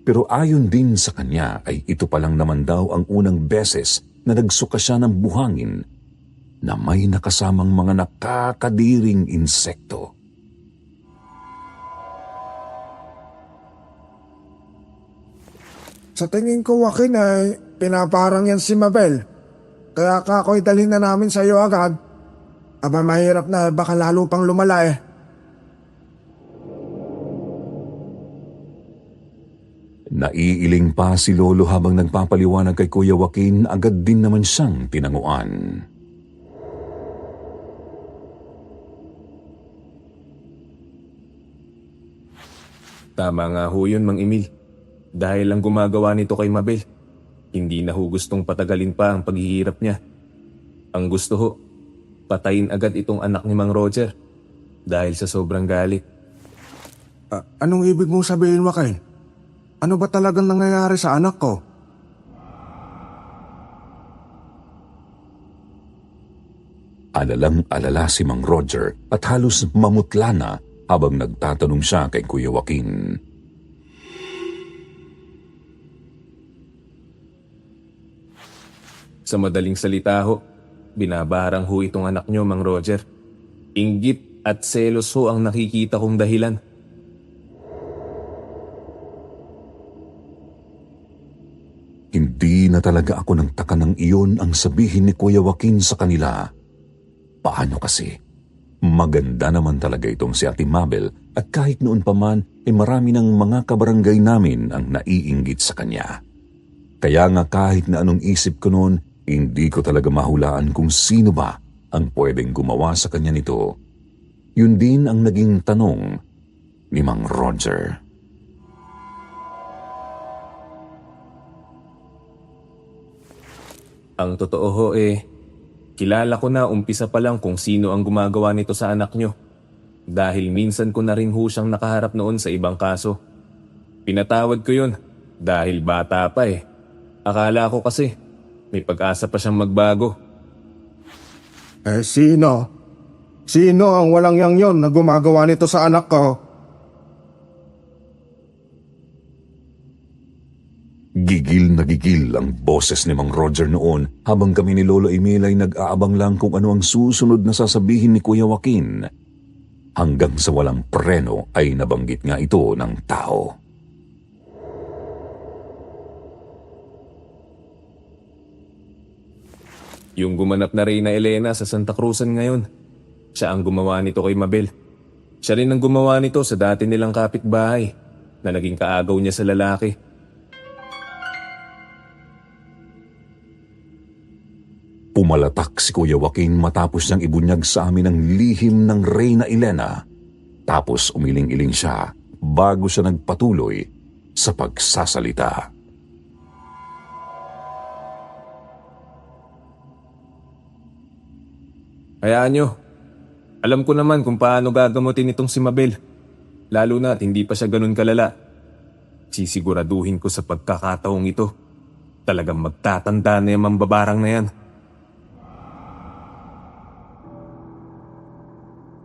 Pero ayon din sa kanya ay ito pa lang naman daw ang unang beses na nagsuka siya ng buhangin na may nakasamang mga nakakadiring insekto. Sa tingin ko, Joaquin, ay pinaparang yan si Mabel. Kaya ako'y dalhin na namin sa iyo agad. Aba, mahirap na, baka lalo pang lumala eh. Naiiling pa si Lolo habang nagpapaliwanag kay Kuya Joaquin, agad din naman siyang tinanguan. Tama nga ho yun, Mang Emil. Dahil lang gumagawa nito kay Mabel, hindi na ho gustong patagalin pa ang paghihirap niya. Ang gusto ho, patayin agad itong anak ni Mang Roger dahil sa sobrang galit. Anong ibig mong sabihin, Joaquin? Ano ba talagang nangyayari sa anak ko? Alalang-alala si Mang Roger at halos mamutla na habang nagtatanong siya kay Kuya Joaquin. Sa madaling salita ho, binabarang ho itong anak niyo, Mang Roger. Inggit at selos ho ang nakikita kong dahilan. Hindi na talaga ako nagtaka ng iyon ang sabihin ni Kuya Joaquin sa kanila. Paano kasi? Maganda naman talaga itong si Ate Mabel at kahit noon pa man ay marami ng mga kabarangay namin ang naiinggit sa kanya. Kaya nga kahit na anong isip ko noon, hindi ko talaga mahulaan kung sino ba ang pwedeng gumawa sa kanya nito. Yun din ang naging tanong ni Mang Roger. Ang totoo ho kilala ko na umpisa pa lang kung sino ang gumagawa nito sa anak nyo. Dahil minsan ko na rin ho siyang nakaharap noon sa ibang kaso. Pinatawad ko yun dahil bata pa Akala ko kasi may pag-asa pa siyang magbago. Sino? Sino ang walang yang yon na gumagawa nito sa anak ko? Gigil na gigil ang boses ni Mang Roger noon habang kami ni Lolo Emil ay nag-aabang lang kung ano ang susunod na sasabihin ni Kuya Joaquin. Hanggang sa walang preno ay nabanggit nga ito ng tao. Yung gumanap na Reyna Elena sa Santa Cruzan ngayon. Siya ang gumawa nito kay Mabel. Siya rin ang gumawa nito sa dati nilang kapitbahay na naging kaagaw niya sa lalaki. Pumalatak si Kuya Joaquin matapos niyang ibunyag sa amin ang lihim ng Reyna Elena. Tapos umiling-iling siya bago siya nagpatuloy sa pagsasalita. Hayaan nyo. Alam ko naman kung paano gagamutin itong si Mabel. Lalo na't hindi pa siya ganun kalala. Sisiguraduhin ko sa pagkakataong ito. Talagang magtatanda na yung mambabarang na yan.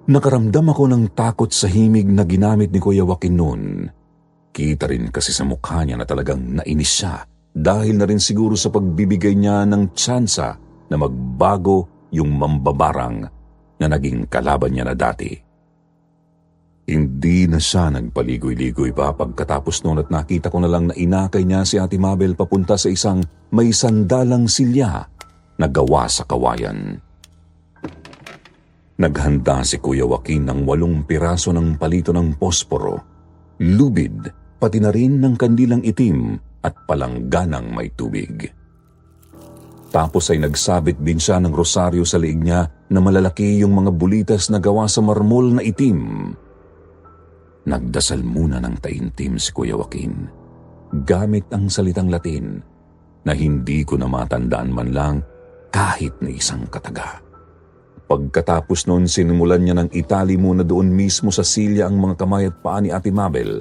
Nakaramdam ako ng takot sa himig na ginamit ni Kuya Joaquin noon. Kita rin kasi sa mukha niya na talagang nainis siya dahil na rin siguro sa pagbibigay niya ng tsansa na magbago yung mambabarang na naging kalaban niya na dati. Hindi na siya nagpaligoy-ligoy pa pagkatapos noon at nakita ko na lang na inakay niya si Ate Mabel papunta sa isang may sandalang silya na gawa sa kawayan. Naghanda si Kuya Joaquin ng 8 piraso ng palito ng posporo, lubid, pati na rin ng kandilang itim at palangganang may tubig. Tapos ay nagsabit din siya ng rosaryo sa liig niya na malalaki yung mga bulitas na gawa sa marmol na itim. Nagdasal muna ng taimtim si Kuya Joaquin, gamit ang salitang Latin na hindi ko na matandaan man lang kahit na isang kataga. Pagkatapos noon, sinimulan niya ng itali muna doon mismo sa silya ang mga kamay at paa ni Ate Mabel.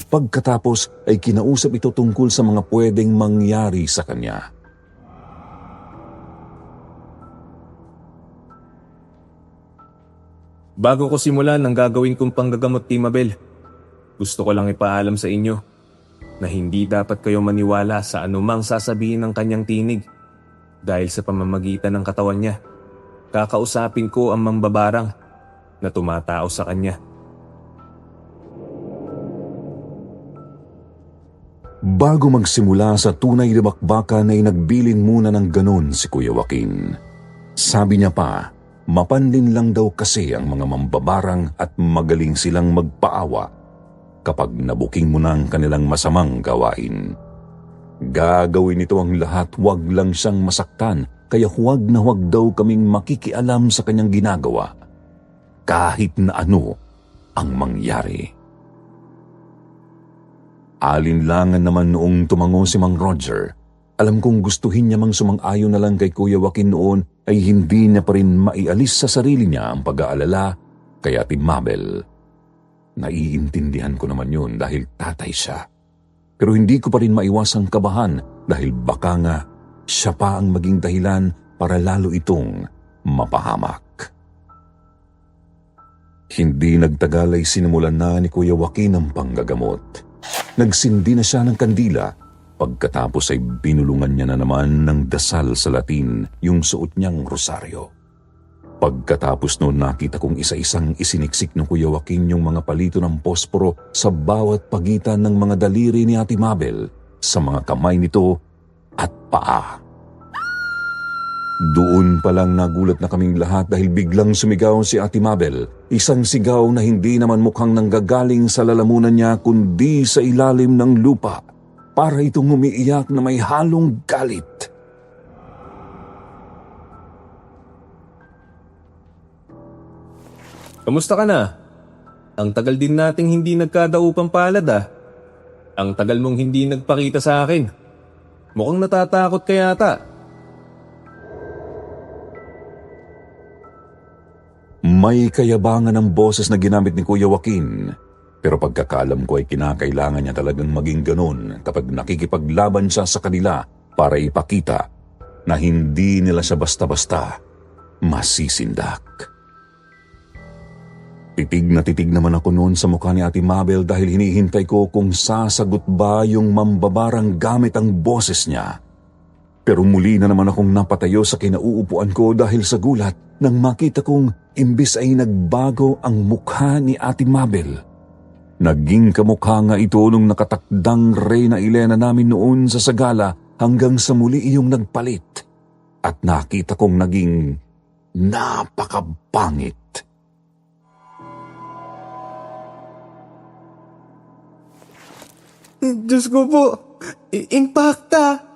Pagkatapos ay kinausap ito tungkol sa mga pwedeng mangyari sa kanya. Bago ko simulan ang gagawin kong panggagamot kay Mabel, gusto ko lang ipaalam sa inyo na hindi dapat kayo maniwala sa anumang sasabihin ng kanyang tinig dahil sa pamamagitan ng katawan niya. Kakausapin ko ang mambabarang na tumatao sa kanya. Bago magsimula sa tunay na bakbakan ay nagbilin muna ng ganon si Kuya Joaquin. Sabi niya pa, mapanlin lang daw kasi ang mga mambabarang at magaling silang magpaawa kapag nabuking mo ng kanilang masamang gawain. Gagawin ito ang lahat, wag lang siyang masaktan. Kaya huwag na huwag daw kaming makikialam sa kanyang ginagawa, kahit na ano ang mangyari. Alinlangan naman noong tumango si Mang Roger. Alam kong gustuhin niya mang sumang-ayon na lang kay Kuya Joaquin noon ay hindi niya pa rin maialis sa sarili niya ang pag-aalala kay Ate Mabel. Naiintindihan ko naman yun dahil tatay siya. Pero hindi ko pa rin maiwasang kabahan dahil baka nga siya pa ang maging dahilan para lalo itong mapahamak. Hindi nagtagal ay sinimulan na ni Kuya Joaquin ang panggagamot. Nagsindi na siya ng kandila. Pagkatapos ay binulungan niya na naman ng dasal sa Latin yung suot niyang rosaryo. Pagkatapos noon nakita kong isa-isang isiniksik ng Kuya Joaquin yung mga palito ng posporo sa bawat pagitan ng mga daliri ni Ate Mabel, sa mga kamay nito at paa. Doon pa lang nagulat na kaming lahat dahil biglang sumigaw si Ate Mabel. Isang sigaw na hindi naman mukhang nanggagaling sa lalamunan niya kundi sa ilalim ng lupa. Para itong umiiyak na may halong galit. Kamusta ka na? Ang tagal din nating hindi nagkadaupang palad ah. Ang tagal mong hindi nagpakita sa akin. Mukhang natatakot ka yata. May kayabangan ng boses na ginamit ni Kuya Joaquin. Pero pagkakaalam ko ay kinakailangan niya talagang maging ganun kapag nakikipaglaban siya sa kanila para ipakita na hindi nila siya basta-basta masisindak. Titig na titig naman ako noon sa mukha ni Ate Mabel dahil hinihintay ko kung sasagot ba yung mambabarang gamit ang boses niya. Pero muli na naman akong napatayo sa kinauupuan ko dahil sa gulat nang makita kong imbis ay nagbago ang mukha ni Ate Mabel. Naging kamukha nga ito nung nakatakdang Reyna Elena namin noon sa Sagala hanggang sa muli iyong nagpalit. At nakita kong naging napakapangit. Diyos ko po, impacta!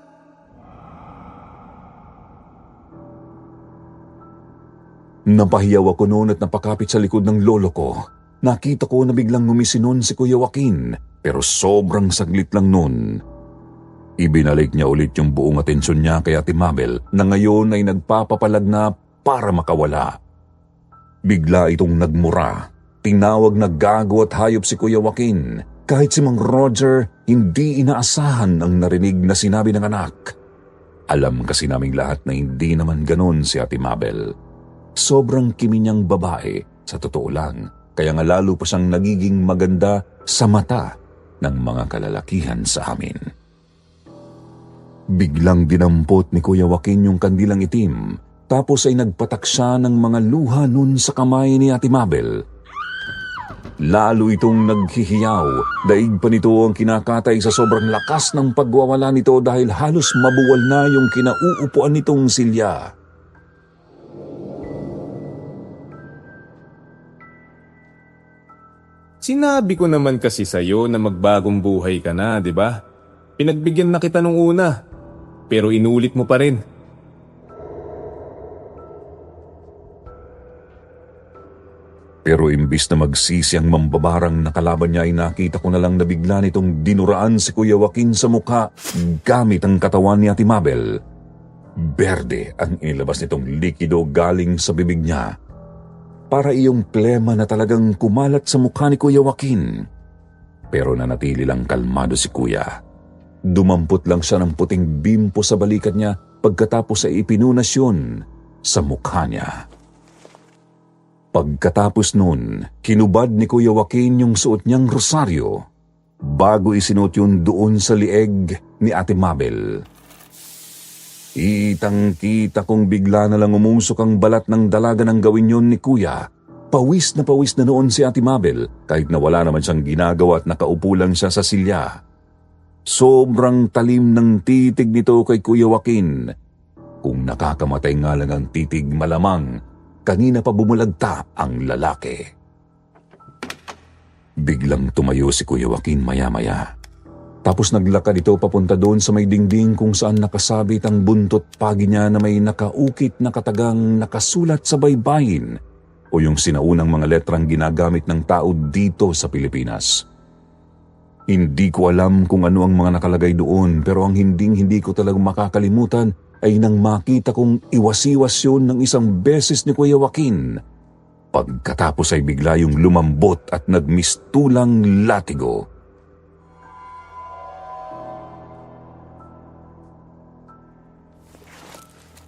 Napahiyaw ako noon at napakapit sa likod ng lolo ko. Nakita ko na biglang ngumisi noon si Kuya Joaquin, pero sobrang saglit lang noon. Ibinalik niya ulit yung buong atensyon niya kay Ate Mabel na ngayon ay nagpapapalag na para makawala. Bigla itong nagmura. Tinawag na gago at hayop si Kuya Joaquin. Kahit si Mang Roger, hindi inaasahan ang narinig na sinabi ng anak. Alam kasi naming lahat na hindi naman ganon si Ate Mabel. Sobrang kimi niyang babae, sa totoo lang, kaya nga lalo pa siyang nagiging maganda sa mata ng mga kalalakihan sa amin. Biglang dinampot ni Kuya Joaquin yung kandilang itim, tapos ay nagpatak siya ng mga luha nun sa kamay ni Ate Mabel. Lalo itong naghihiyaw, daig pa nito ang kinakatay sa sobrang lakas ng pagwawala nito dahil halos mabuwal na yung kinauupuan nitong silya. Sinabi ko naman kasi sa'yo na magbagong buhay ka na, di ba? Pinagbigyan na kita nung una, pero inulit mo pa rin. Pero imbis na magsisi ang mambabarang na kalaban niya ay nakita ko na lang na bigla nitong dinuraan si Kuya Joaquin sa mukha gamit ang katawan ni Ate Mabel. Berde ang inilabas nitong likido galing sa bibig niya. Para iyong plema na talagang kumalat sa mukha ni Kuya Joaquin. Pero nanatili lang kalmado si Kuya. Dumampot lang siya ng puting bimpo sa balikat niya pagkatapos ay ipinunas yun sa mukha niya. Pagkatapos nun, kinubad ni Kuya Joaquin yung suot niyang rosaryo bago isinuot yun doon sa lieg ni Ate Mabel. Kitang-kita kong bigla na lang umusok ang balat ng dalaga ng gawin yun ni Kuya. Pawis na noon si Ate Mabel kahit na wala naman siyang ginagawa at nakaupo lang siya sa silya. Sobrang talim ng titig nito kay Kuya Joaquin. Kung nakakamatay nga lang ang titig, malamang kanina pa bumulagta ang lalaki. Biglang tumayo si Kuya Joaquin maya-maya. Tapos naglakad ito papunta doon sa may dingding kung saan nakasabit ang buntot pagi niya na may nakaukit na katagang nakasulat sa baybayin o yung sinaunang mga letrang ginagamit ng tao dito sa Pilipinas. Hindi ko alam kung ano ang mga nakalagay doon pero ang hindi ko talagang makakalimutan ay nang makita kong iwas-iwas yun ng isang beses ni Kuya Joaquin. Pagkatapos ay bigla yung lumambot at nagmistulang latigo.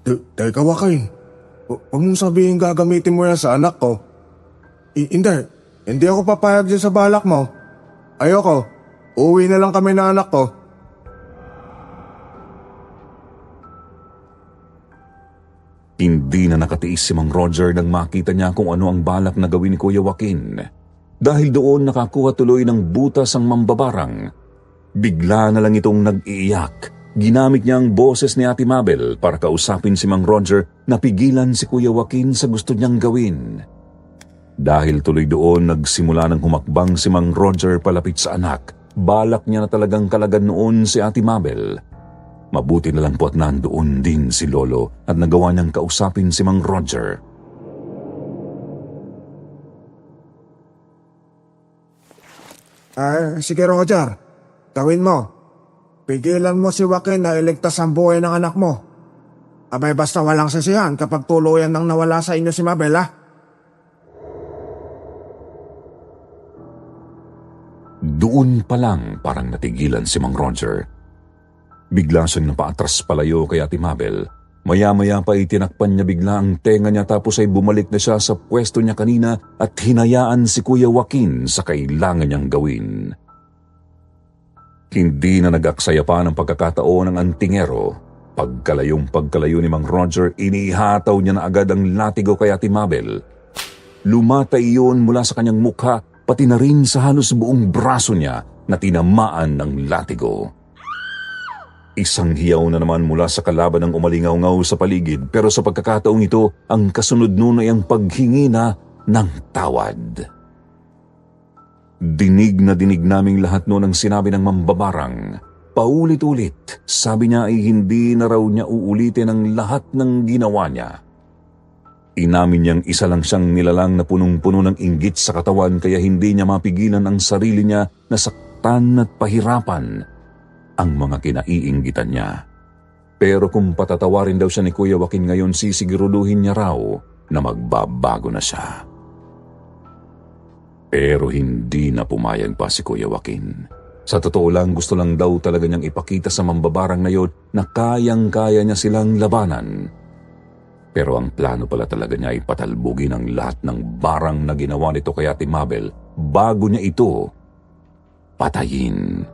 Teka, Joaquin. Huwag mong sabihin gagamitin mo yan sa anak ko. Hindi ako papayag dyan sa balak mo. Ayoko. Uuwi na lang kami na anak ko. Hindi na nakatiis si Mang Roger nang makita niya kung ano ang balak na gawin ni Kuya Joaquin. Dahil doon nakakuha tuloy ng butas ang mambabarang. Bigla na lang itong nag-iiyak. Ginamit niya ang boses ni Ate Mabel para kausapin si Mang Roger na pigilan si Kuya Joaquin sa gusto niyang gawin. Dahil tuloy doon nagsimula ng humakbang si Mang Roger palapit sa anak. Balak niya na talagang kalagan noon si Ate Mabel. Mabuti na lang po at nandoon din si Lolo at nagawa niyang kausapin si Mang Roger. Sige Roger, gawin mo. Pigilan mo si Joaquin na iligtas ang buhay ng anak mo. Abay basta walang sisihan kapag tuluyan nang nawala sa inyo si Mabel, ha? Doon pa lang parang natigilan si Mang Roger. Bigla siyang napaatras palayo kay Ate Mabel. Maya-maya pa itinakpan niya bigla ang tenga niya tapos ay bumalik na siya sa pwesto niya kanina at hinayaan si Kuya Joaquin sa kailangan niyang gawin. Hindi na nag-aksaya pa ng pagkakataon ng antingero. Pagkalayo ni Mang Roger, inihataw niya na agad ang latigo kay Ate Mabel. Lumatay iyon mula sa kanyang mukha pati na rin sa halos buong braso niya na tinamaan ng latigo. Isang hiyaw na naman mula sa kalaban ang umalingaw-ngaw sa paligid pero sa pagkakataong ito, ang kasunod nun ay ang paghingi na ng tawad. Dinig na dinig naming lahat noon ang sinabi ng mambabarang. Paulit-ulit, sabi niya ay hindi na raw niya uulitin ang lahat ng ginawa niya. Inamin niyang isa lang siyang nilalang na punong-puno ng inggit sa katawan kaya hindi niya mapigilan ang sarili niya na saktan at pahirapan ang mga kinaiinggitan niya. Pero kung patatawarin daw siya ni Kuya Joaquin ngayon, sisiguraduhin niya raw na magbabago na siya. Pero hindi na pumayag pa si Kuya Joaquin. Sa totoo lang, gusto lang daw talaga niyang ipakita sa mambabarang na yon na kayang-kaya niya silang labanan. Pero ang plano pala talaga niya ay patalbugin ang lahat ng barang na ginawa nito kay Ate Mabel bago niya ito patayin.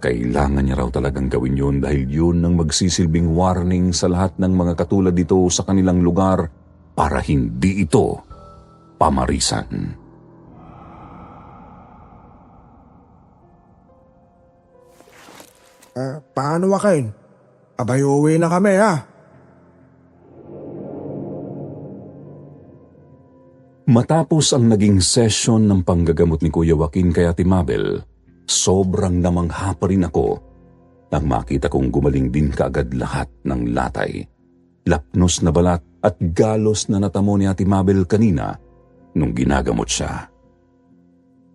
Kailangan niya raw talagang gawin yun dahil yun ang magsisilbing warning sa lahat ng mga katulad dito sa kanilang lugar para hindi ito pamarisan. Paano Joaquin? Abay uwi na kami ha. Matapos ang naging session ng panggagamot ni Kuya Joaquin kay Ate Mabel, sobrang namangha pa rin ako nang makita kong gumaling din kaagad lahat ng latay, lapnos na balat at galos na natamo ni Ate Mabel kanina nung ginagamot siya.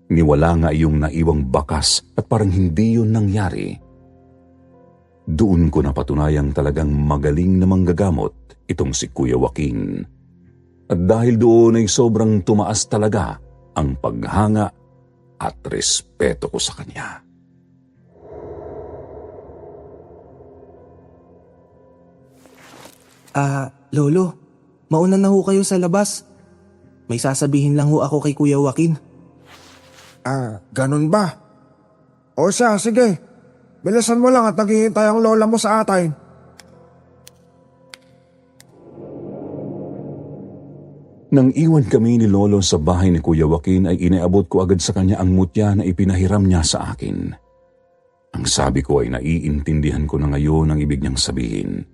Niwala nga yung naiwang bakas at parang hindi yun nangyari. Doon ko napatunayang talagang magaling na manggagamot itong si Kuya Joaquin. At dahil doon ay sobrang tumaas talaga ang paghanga at respeto ko sa kanya. Lolo, mauna na ho kayo sa labas. May sasabihin lang ho ako kay Kuya Joaquin. Ganun ba? O siya, sige. Bilisan mo lang at naghihintay ang lola mo sa atin. Nang iwan kami ni Lolo sa bahay ni Kuya Joaquin ay iniabot ko agad sa kanya ang mutya na ipinahiram niya sa akin. Ang sabi ko ay naiintindihan ko na ngayon ang ibig niyang sabihin,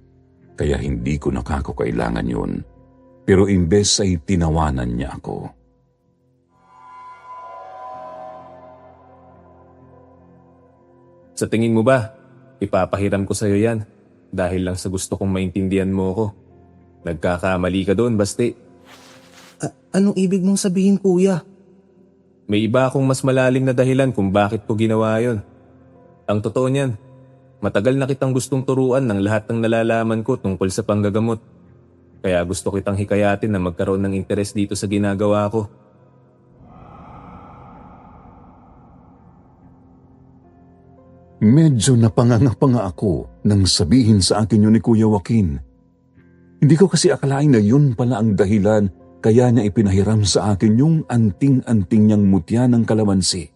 kaya hindi ko nakakakailangan yun. Pero imbes ay tinawanan niya ako. Sa tingin mo ba, ipapahiram ko sa'yo yan dahil lang sa gusto kong maintindihan mo ko? Nagkakamali ka doon, Basti. Anong ibig mong sabihin, Kuya? May iba akong mas malalim na dahilan kung bakit ko ginawa yon. Ang totoo niyan, matagal na kitang gustong turuan ng lahat ng nalalaman ko tungkol sa panggagamot. Kaya gusto kitang hikayatin na magkaroon ng interes dito sa ginagawa ko. Medyo napanganga ako nang sabihin sa akin yun ni Kuya Joaquin. Hindi ko kasi akalain na yun pala ang dahilan kaya niya ipinahiram sa akin yung anting-anting niyang mutya ng kalamansi.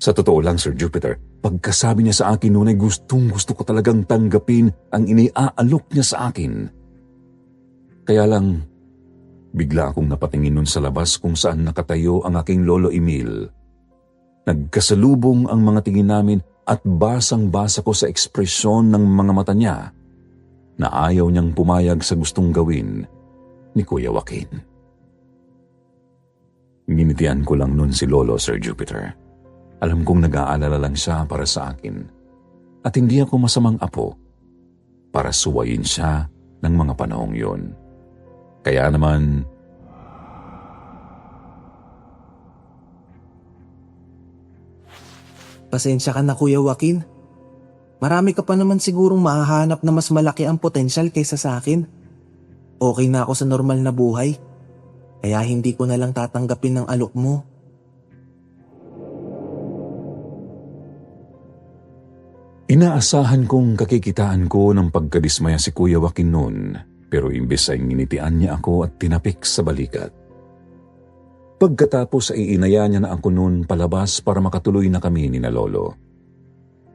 Sa totoo lang, Sir Jupiter, pagkasabi niya sa akin noon ay gustong-gusto ko talagang tanggapin ang iniaalok niya sa akin. Kaya lang, bigla akong napatingin nun sa labas kung saan nakatayo ang aking Lolo Emil. Nagkasalubong ang mga tingin namin at basang-basa ko sa ekspresyon ng mga mata niya na ayaw niyang pumayag sa gustong gawin ni Kuya Joaquin. Nginitian ko lang nun si Lolo, Sir Jupiter. Alam kong nag-aalala lang siya para sa akin. At hindi ako masamang apo para suwayin siya ng mga panahong yun. Kaya naman, Pasensya ka na, Kuya Joaquin. Marami ka pa naman sigurong mahahanap na mas malaki ang potensyal kaysa sa akin. Okay na ako sa normal na buhay. Kaya hindi ko na lang tatanggapin ang alok mo. Inaasahan kong kakikitaan ko ng pagkadismaya si Kuya Joaquin noon, pero imbes ay nginitian niya ako at tinapik sa balikat. Pagkatapos ay inaya niya na ako noon palabas para makatuloy na kami ni na Lolo.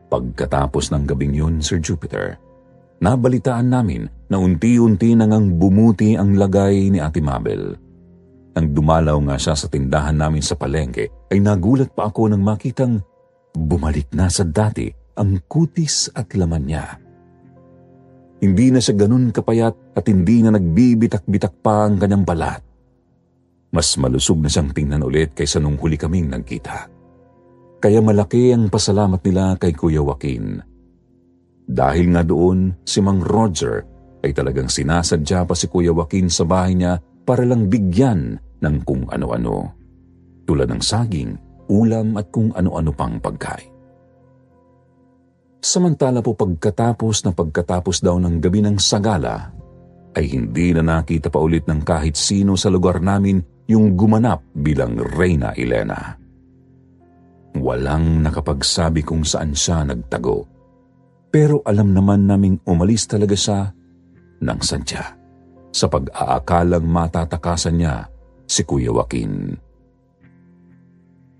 Pagkatapos ng gabing yun, Sir Jupiter, nabalitaan namin na unti-unti nangang bumuti ang lagay ni Ate Mabel. Nang dumalaw nga siya sa tindahan namin sa palengke, ay nagulat pa ako nang makitang bumalik na sa dati ang kutis at laman niya. Hindi na siya ganun kapayat at hindi na nagbibitak-bitak pa ang kanyang balat. Mas malusog na siyang tingnan ulit kaysa nung huli kaming nagkita. Kaya malaki ang pasalamat nila kay Kuya Joaquin. Dahil nga doon, si Mang Roger ay talagang sinasadya pa si Kuya Joaquin sa bahay niya para lang bigyan ng kung ano-ano. Tulad ng saging, ulam at kung ano-ano pang pagkain. Samantala po pagkatapos daw ng gabi ng sagala, ay hindi na nakita pa ulit ng kahit sino sa lugar namin yung gumanap bilang Reyna Elena. Walang nakapagsabi kung saan siya nagtago. Pero alam naman naming umalis talaga siya ng sadya sa pag-aakalang matatakasan niya si Kuya Joaquin.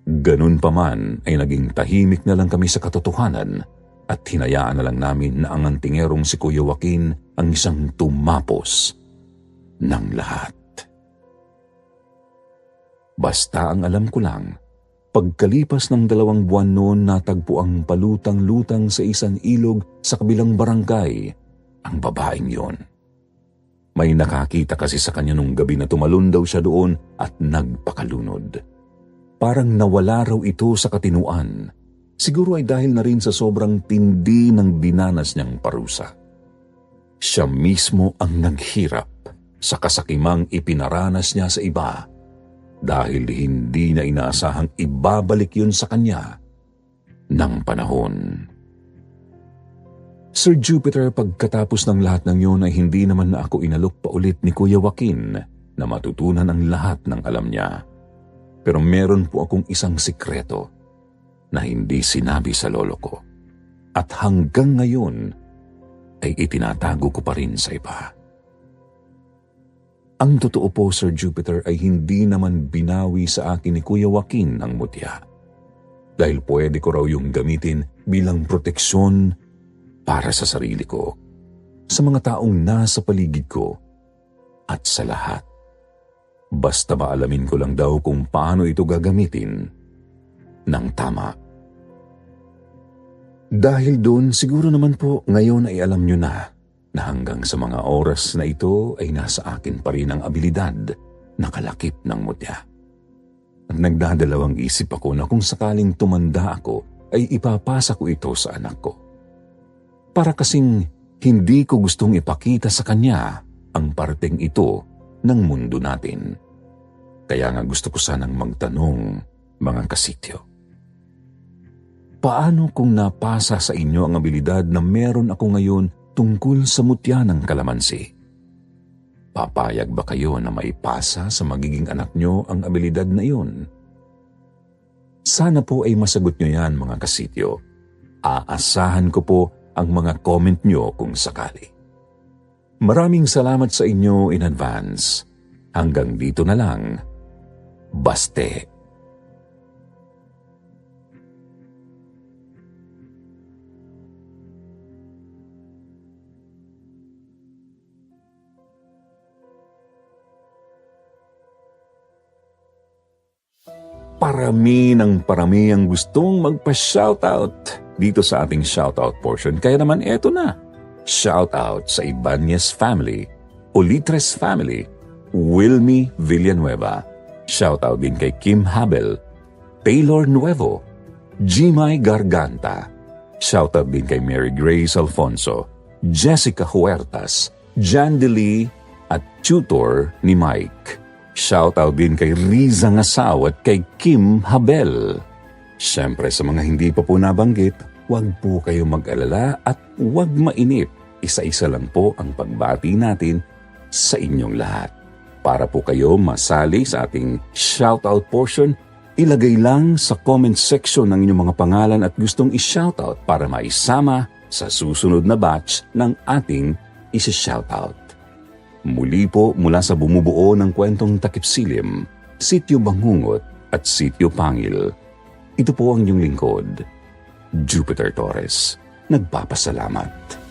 Ganun pa man ay naging tahimik na lang kami sa katotohanan at hinayaan na lang namin na ang antingerong si Kuya Joaquin ang isang tumapos ng lahat. Basta ang alam ko lang, pagkalipas ng 2 buwan noon natagpo ang palutang-lutang sa isang ilog sa kabilang barangay ang babaeng yon. May nakakita kasi sa kanya nung gabi na tumalon daw siya doon at nagpakalunod. Parang nawala raw ito sa katinuan. Siguro ay dahil na rin sa sobrang tindi ng dinanas niyang parusa. Siya mismo ang naghirap sa kasakimang ipinaranas niya sa iba dahil hindi na inaasahang ibabalik yun sa kanya ng panahon. Sir Jupiter, pagkatapos ng lahat ng yun ay hindi naman na ako inalok pa ulit ni Kuya Joaquin na matutunan ang lahat ng alam niya. Pero meron po akong isang sikreto na hindi sinabi sa lolo ko. At hanggang ngayon ay itinatago ko pa rin sa iba. Ang totoo po, Sir Jupiter, ay hindi naman binawi sa akin ni Kuya Joaquin ang mutya. Dahil pwede ko raw yung gamitin bilang proteksyon para sa sarili ko, sa mga taong nasa paligid ko, at sa lahat. Basta maalamin ko lang daw kung paano ito gagamitin ng tama. Dahil doon, siguro naman po ngayon ay alam nyo na hanggang sa mga oras na ito ay nasa akin pa rin ang abilidad na kalakip ng mutya. At nagdadalawang isip ako na kung sakaling tumanda ako, ay ipapasa ko ito sa anak ko. Para kasing hindi ko gustong ipakita sa kanya ang parteng ito ng mundo natin. Kaya nga gusto ko sanang magtanong, mga kasityo. Paano kung napasa sa inyo ang abilidad na meron ako ngayon tungkol sa mutya ng kalamansi? Papayag ba kayo na maipasa sa magiging anak nyo ang abilidad na iyon? Sana po ay masagot nyo yan, mga kasityo. Aasahan ko po ang mga comment nyo kung sakali. Maraming salamat sa inyo in advance. Hanggang dito na lang. Baste. Parami ang gustong magpa-shoutout dito sa ating shoutout portion. Kaya naman eto na. Shoutout sa Ibanez family, Olitres family, Wilmy Villanueva. Shoutout din kay Kim Habel, Taylor Nuevo, Jimay Garganta. Shoutout din kay Mary Grace Alfonso, Jessica Huertas, Jandeli at tutor ni Mike. Shoutout din kay Riza Ngasaw at kay Kim Habel. Siyempre sa mga hindi pa po nabanggit, huwag po kayo mag-alala at huwag mainip. Isa-isa lang po ang pagbati natin sa inyong lahat. Para po kayo masali sa ating shoutout portion, Ilagay lang sa comment section ng inyong mga pangalan at gustong i-shoutout para maisama sa susunod na batch ng ating isi-shoutout. Muli po mula sa bumubuo ng kwentong Takip Silim, Sityo Bangungot at Sityo Pangil. Ito po ang inyong lingkod, Jupiter Torres. Nagpapasalamat.